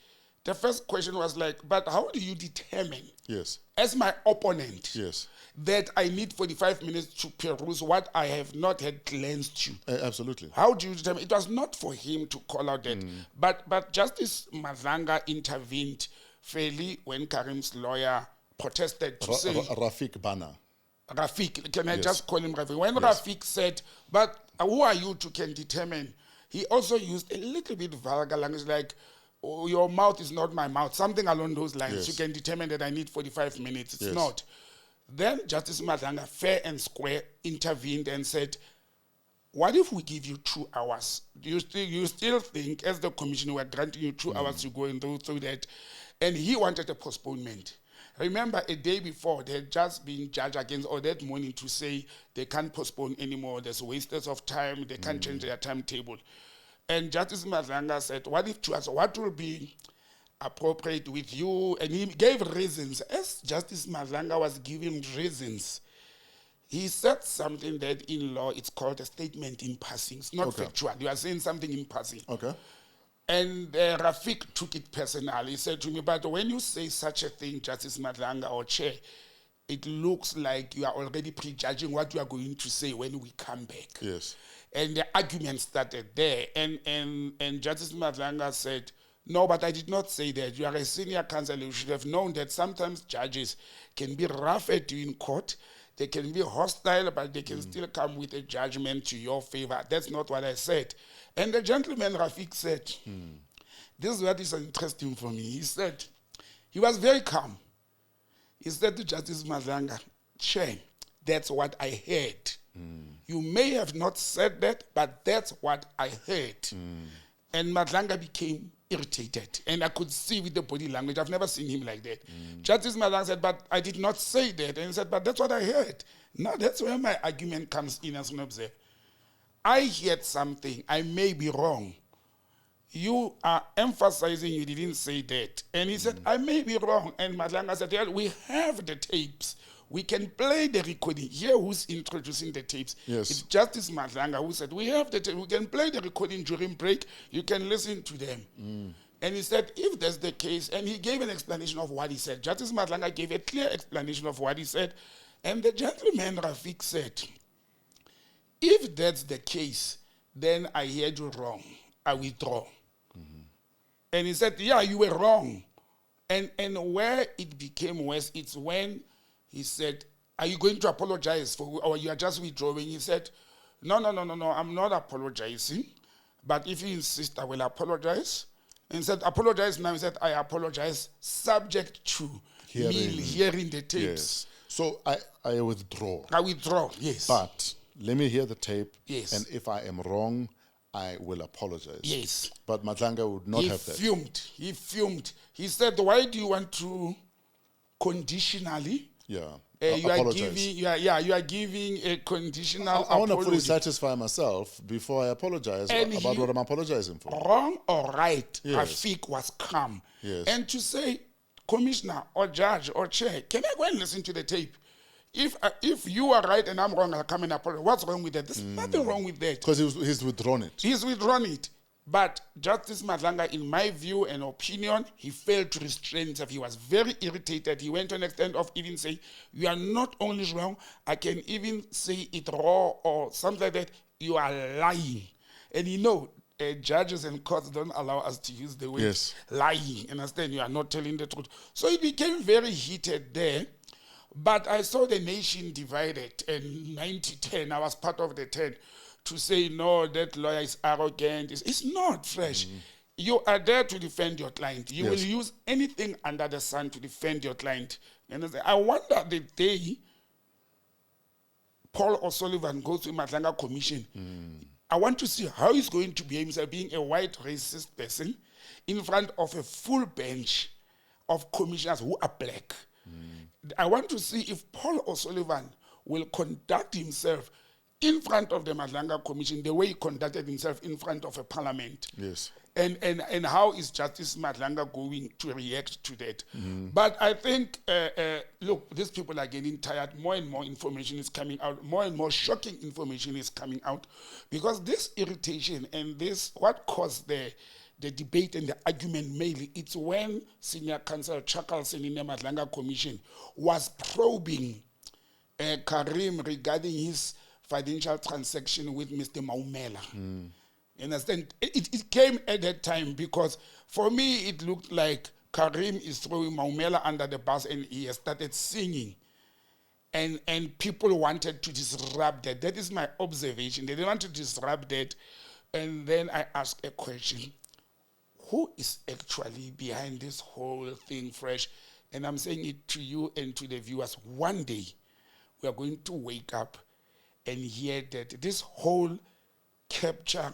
the first question was like, but how do you determine, yes, as my opponent, yes, that I need 45 minutes to peruse what I have not had glanced to? Absolutely. How do you determine? It was not for him to call out that. But Justice Madlanga intervened fairly when Karim's lawyer protested to say... Rafik Bana. Rafik, can I just call him Rafik? When Rafik said, but who are you to can determine? He also used a little bit vulgar language like, oh, your mouth is not my mouth, something along those lines. Yes. You can determine that I need 45 minutes. It's Yes. not. Then Justice Madlanga, fair and square, intervened and said, what if we give you 2 hours? Do you still think, as the commissioner, we're granting you 2 hours to go and go through that? And he wanted a postponement. Remember, a day before, they had just been judged against, or that morning, to say they can't postpone anymore. There's wastes of time. They can't change their timetable. And Justice Madlanga said, what if 2 hours? What will be appropriate with you? And he gave reasons. As Justice Madlanga was giving reasons, he said something that in law it's called a statement in passing. It's not factual. You are saying something in passing. Okay. And Rafik took it personally. He said to me, but when you say such a thing, Justice Madlanga or Chair, it looks like you are already prejudging what you are going to say when we come back. Yes. And the argument started there. And Justice Madlanga said, no, but I did not say that. You are a senior counsel. You should have known that sometimes judges can be rough at you in court. They can be hostile, but they can still come with a judgment to your favor. That's not what I said. And the gentleman, Rafik, said, this is what is interesting for me. He said, he was very calm. He said to Justice Madlanga, Chair, that's what I heard. You may have not said that, but that's what I heard. And Madlanga became irritated. And I could see with the body language, I've never seen him like that. Justice Madlanga said, but I did not say that. And he said, but that's what I heard. Now that's where my argument comes in as an observer. I heard something. I may be wrong. You are emphasizing you didn't say that. And he said, I may be wrong. And Madlanga said, yeah, we have the tapes. We can play the recording. Here who's introducing the tapes. Yes. It's Justice Madlanga who said, we have the tape. We can play the recording during break. You can listen to them. And he said, if that's the case, and he gave an explanation of what he said. Justice Madlanga gave a clear explanation of what he said. And the gentleman, Rafik, said, if that's the case, then I heard you wrong. I withdraw. And he said, yeah, you were wrong. And where it became worse, it's when he said, are you going to apologize for, or you are just withdrawing? He said, no, I'm not apologizing. But if you insist, I will apologize. And he said, apologize now. He said, I apologize subject to me hearing the tapes. Yes. So I withdraw. I withdraw, yes. But let me hear the tape. Yes. And if I am wrong, I will apologize. Yes. But Madlanga would not have that. He fumed. He said, why do you want to conditionally? Yeah. You apologize. are giving a conditional I want to fully apology. satisfy myself before I apologize about what I'm apologizing for. Wrong or right, Yes. Rafik was calm. Yes. And to say, commissioner or judge or chair, can I go and listen to the tape? If you are right and I'm wrong, I'll come and apologize. What's wrong with that? There's nothing wrong with that. Because he's withdrawn it. He's withdrawn it. But Justice Madlanga, in my view and opinion, he failed to restrain himself. He was very irritated. He went to an extent of even saying, you are not only wrong, I can even say it raw or something like that. You are lying. And judges and courts don't allow us to use the word lying. Understand? You are not telling the truth. So it became very heated there. But I saw the nation divided. And 90-10, I was part of the 10. To say, no, that lawyer is arrogant. It's not fresh. You are there to defend your client. You will use anything under the sun to defend your client. And I wonder the day Paul O'Sullivan goes to Madlanga Commission, I want to see how he's going to behave himself being a white racist person in front of a full bench of commissioners who are black. I want to see if Paul O'Sullivan will conduct himself in front of the Madlanga Commission the way he conducted himself in front of a parliament. Yes. And how is Justice Madlanga going to react to that? But I think, look, these people are getting tired. More and more information is coming out. More and more shocking information is coming out. Because this irritation and this, what caused the debate and the argument mainly, it's when Senior Counsel Chakalson in the Madlanga Commission was probing Karim regarding his financial transaction with Mr. Maumela. You understand? It came at that time because for me it looked like Karim is throwing Maumela under the bus and he has started singing. And people wanted to disrupt that. That is my observation. They didn't want to disrupt that. And then I asked a question. Who is actually behind this whole thing fresh? And I'm saying it to you and to the viewers. One day we are going to wake up and hear that this whole capture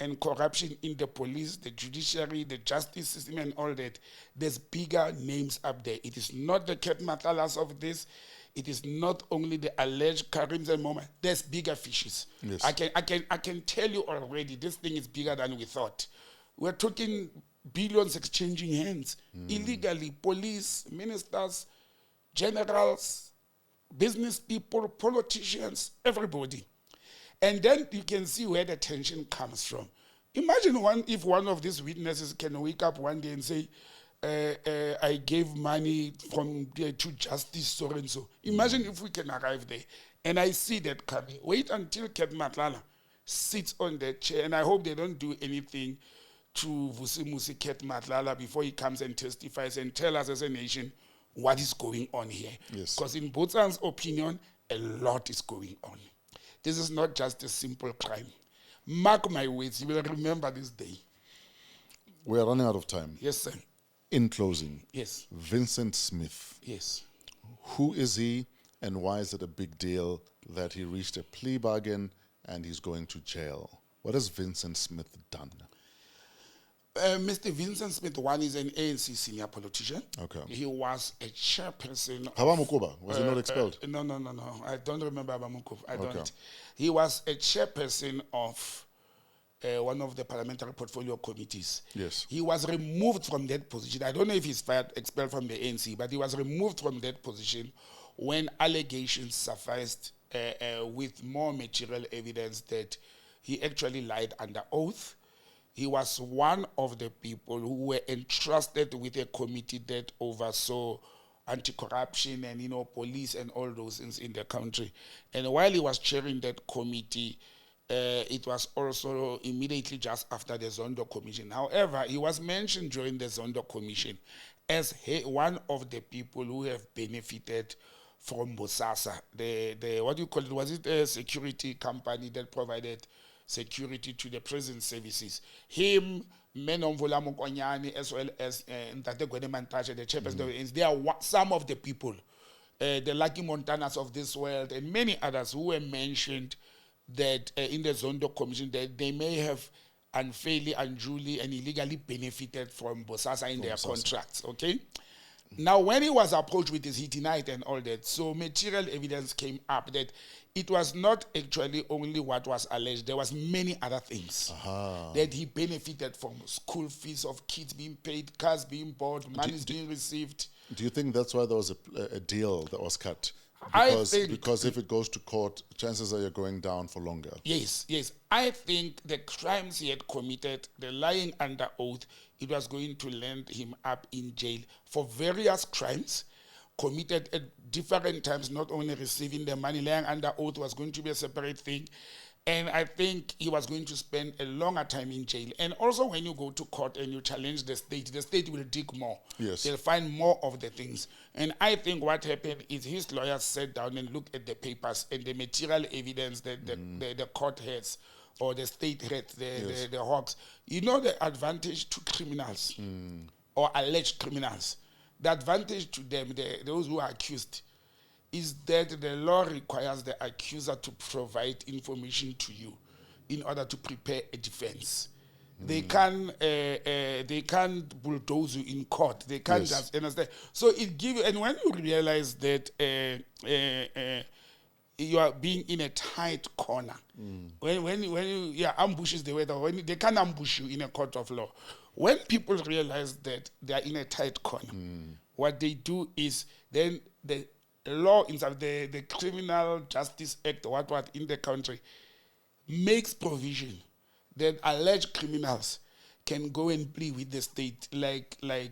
and corruption in the police, the judiciary, the justice system and all that, there's bigger names up there. It is not the Ket Matalas of this. It is not only the alleged Karims and Moma. There's bigger fishes. Yes. I can tell you already, this thing is bigger than we thought. We're talking billions exchanging hands. Illegally, police, ministers, generals, business people, politicians, everybody. And then you can see where the tension comes from. Imagine if one of these witnesses can wake up one day and say, I gave money to justice so and so. Imagine if we can arrive there. And I see that coming. Wait until Ket Matlala sits on the chair, and I hope they don't do anything to Vusimusi Ket Matlala before he comes and testifies and tell us as a nation what is going on here. Yes. Because in Botzang's opinion, a lot is going on. This is not just a simple crime. Mark my words, you will remember this day. We are running out of time. Yes, sir. In closing, Yes. Vincent Smith. Yes. Who is he And why is it a big deal that he reached a plea bargain and he's going to jail? What has Vincent Smith done? Mr. Vincent Smith, one is an ANC senior politician. Okay. He was a chairperson. Habamukuba, was he not expelled? No. I don't remember Abamukuba. I Okay. don't. He was a chairperson of one of the parliamentary portfolio committees. Yes. He was removed from that position. I don't know if he's expelled from the ANC, but he was removed from that position when allegations surfaced with more material evidence that he actually lied under oath. He was one of the people who were entrusted with a committee that oversaw anti-corruption and, police and all those things in the country. And while he was chairing that committee, it was also immediately just after the Zondo Commission. However, he was mentioned during the Zondo Commission as one of the people who have benefited from Bosasa, the what do you call it? Was it a security company that provided security to the prison services? Him, Menomvola Mokonyani, as well as Ntate Mosiuoa, the chairperson, they are some of the people, the Lucky Montanas of this world, and many others who were mentioned that in the Zondo Commission that they may have unfairly, unduly, and illegally benefited from Bosasa in their contracts. Okay. Now, when he was approached with this, he denied and all that. So material evidence came up that it was not actually only what was alleged. There was many other things that he benefited from: school fees of kids being paid, cars being bought, monies being received. Do you think that's why there was a deal that was cut? Because if it goes to court, chances are you're going down for longer. Yes. I think the crimes he had committed, the lying under oath, it was going to land him up in jail for various crimes committed at different times, not only receiving the money. Lying under oath was going to be a separate thing. And I think he was going to spend a longer time in jail. And also when you go to court and you challenge the state will dig more. Yes. They'll find more of the things. And I think what happened is his lawyers sat down and looked at the papers and the material evidence that the court has, or the state has, the hawks. You know the advantage to criminals or alleged criminals. The advantage to them, those who are accused, is that the law requires the accuser to provide information to you in order to prepare a defense. They can't bulldoze you in court. They can't just understand. So it gives you, and when you realize that you are being in a tight corner, when you ambush is the way when they can't ambush you in a court of law. When people realize that they are in a tight corner, what they do is then the law inside the Criminal Justice Act, what in the country, makes provision that alleged criminals can go and plea with the state, like the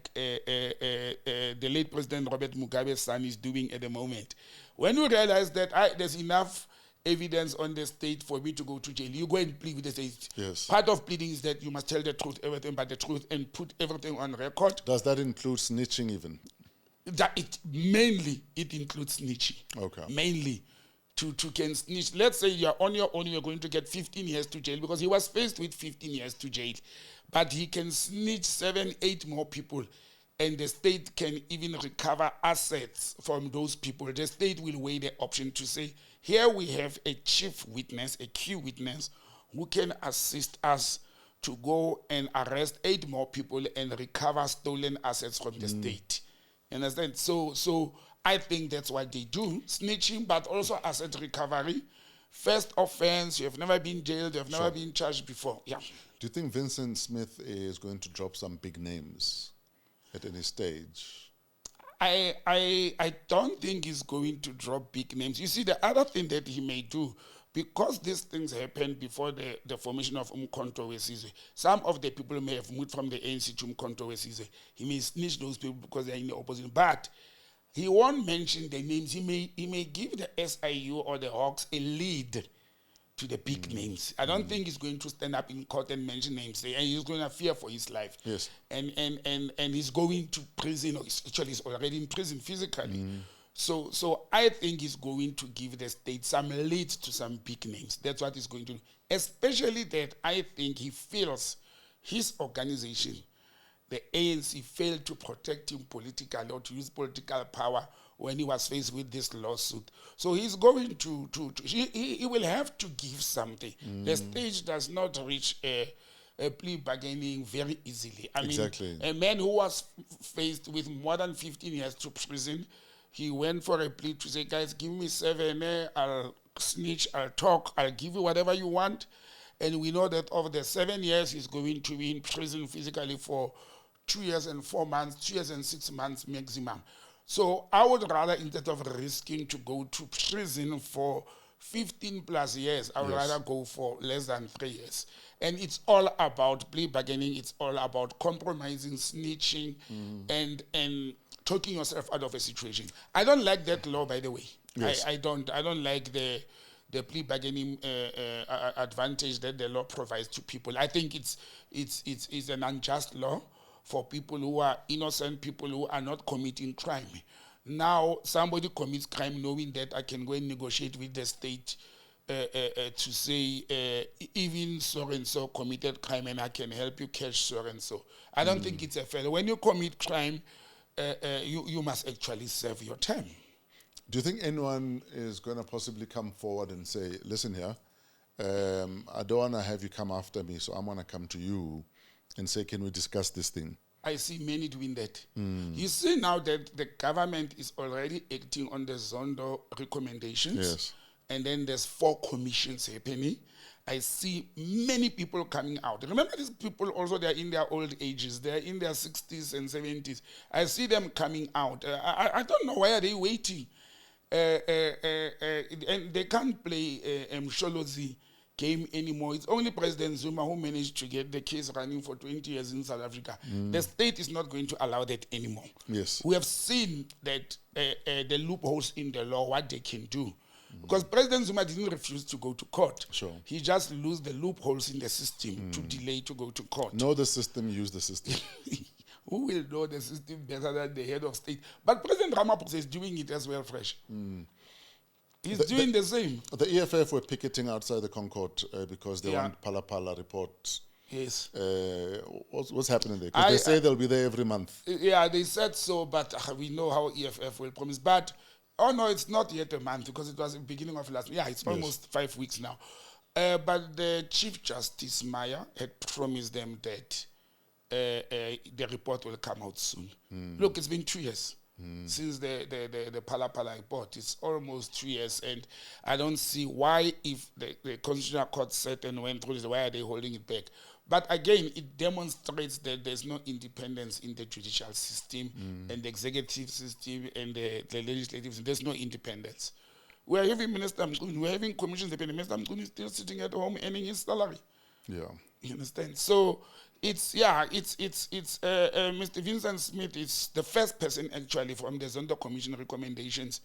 late President Robert Mugabe's son is doing at the moment. When you realize that there's enough evidence on the state for me to go to jail, you go and plead with the state. Yes. Part of pleading is that you must tell the truth, everything but the truth, and put everything on record. Does that include snitching even? That it includes snitching. Okay. Mainly to can snitch. Let's say you're on your own, you're going to get 15 years to jail, because he was faced with 15 years to jail. But he can snitch 7, 8 more people, and the state can even recover assets from those people. The state will weigh the option to say, here we have a chief witness, a key witness, who can assist us to go and arrest 8 more people and recover stolen assets from the state. Understand? So I think that's what they do, snitching, but also asset recovery. First offense, you have never been jailed, you have never been charged before. Yeah. Do you think Vincent Smith is going to drop some big names at any stage? I don't think he's going to drop big names. You see, the other thing that he may do, because these things happened before the formation of Umkhonto weSizwe, some of the people may have moved from the ANC to Umkhonto weSizwe. He may snitch those people because they're in the opposition, but he won't mention the names. He may give the SIU or the Hawks a lead to the big names. I don't think he's going to stand up in court and mention names, and he's going to fear for his life. Yes. And he's going to prison, or he's already in prison physically. So I think he's going to give the state some lead to some big names. That's what he's going to do. Especially that I think he feels his organization, the ANC, failed to protect him politically or to use political power when he was faced with this lawsuit. So he's going he will have to give something. The stage does not reach a plea bargaining very easily. I mean, a man who was faced with more than 15 years to prison, he went for a plea to say, guys, give me 7, I'll snitch, I'll talk, I'll give you whatever you want. And we know that over the 7 years, he's going to be in prison physically for 2 years and 4 months, 2 years and 6 months maximum. So I would rather, instead of risking to go to prison for 15 plus years, I would rather go for less than 3 years. And it's all about plea bargaining. It's all about compromising, snitching, and talking yourself out of a situation. I don't like that law, by the way. Yes. I don't like the plea bargaining advantage that the law provides to people. I think it's an unjust law for people who are innocent, people who are not committing crime. Now somebody commits crime knowing that I can go and negotiate with the state to say even so-and-so committed crime and I can help you catch so-and-so. I don't think it's a fair. When you commit crime, you must actually serve your term. Do you think anyone is going to possibly come forward and say, listen here, I don't want to have you come after me, so I'm going to come to you and say, can we discuss this thing? I see many doing that. You see now that the government is already acting on the Zondo recommendations. Yes. And then there's 4 commissions happening. I see many people coming out. Remember, these people also, they're in their old ages. They're in their 60s and 70s. I see them coming out. I don't know why are they waiting. And they can't play Msholozi game anymore. It's only President Zuma who managed to get the case running for 20 years in South Africa. The state is not going to allow that anymore. Yes. We have seen that the loopholes in the law, what they can do. Because President Zuma didn't refuse to go to court. Sure. He just used the loopholes in the system to delay to go to court. Know the system, use the system. Who will know the system better than the head of state? But President Ramaphosa is doing it as well, Fresh. He's doing the same. The EFF were picketing outside the Concord because they want Pala report. Yes. What's happening there? Because they say they'll be there every month. Yeah, they said so, but we know how EFF will promise. But, oh no, it's not yet a month because it was the beginning of last week. Yeah, it's almost 5 weeks now. But the Chief Justice, Maya, had promised them that the report will come out soon. Look, it's been 2 years since the Pala report. It's almost 2 years, and I don't see why, if the Constitutional Court said and went through this, why are they holding it back? But again, it demonstrates that there's no independence in the judicial system and the executive system and the legislative system. There's no independence. We're having Minister Mquni, we're having commissions, the Minister Mquni is still sitting at home earning his salary. Yeah. You understand? So it's Mr. Vincent Smith is the first person actually from the Zondo Commission recommendations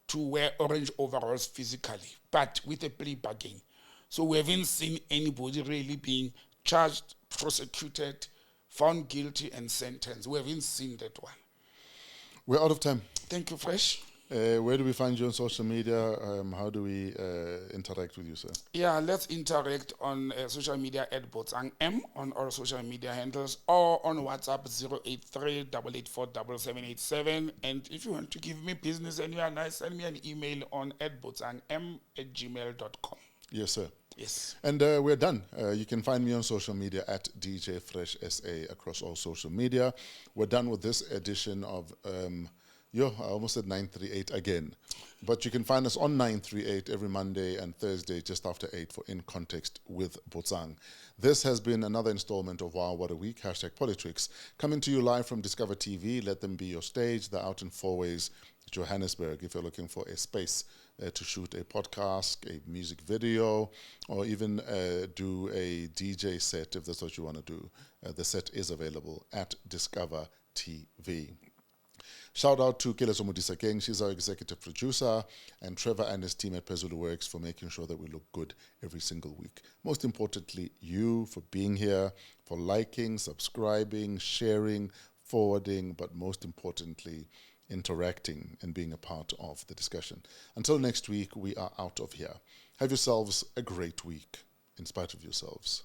to wear orange overalls physically, but with a plea bargain. So we haven't seen anybody really being charged, prosecuted, found guilty, and sentenced. We haven't seen that one. We're out of time. Thank you, Fresh. Where do we find you on social media? How do we interact with you, sir? Yeah, let's interact on social media at Botsang M on all social media handles, or on WhatsApp 083-884-7787. And if you want to give me business and you are nice, send me an email on @botsangm@gmail.com. Yes, sir. Yes. And we're done. You can find me on social media at DJ Fresh SA across all social media. We're done with this edition of... I almost said 938 again. But you can find us on 938 every Monday and Thursday just after 8 for In Context with Botsang. This has been another installment of WAW What a Week, #Politricks, coming to you live from Discover TV. Let them be your stage. They're out in Fourways, Johannesburg, if you're looking for a space to shoot a podcast, a music video, or even do a DJ set if that's what you want to do. The set is available at Discover TV. Shout out to Keleso Modisa Gang, she's our executive producer, and Trevor and his team at Pezulu Works for making sure that we look good every single week. Most importantly, you for being here, for liking, subscribing, sharing, forwarding, but most importantly, interacting and being a part of the discussion. Until next week, we are out of here. Have yourselves a great week, in spite of yourselves.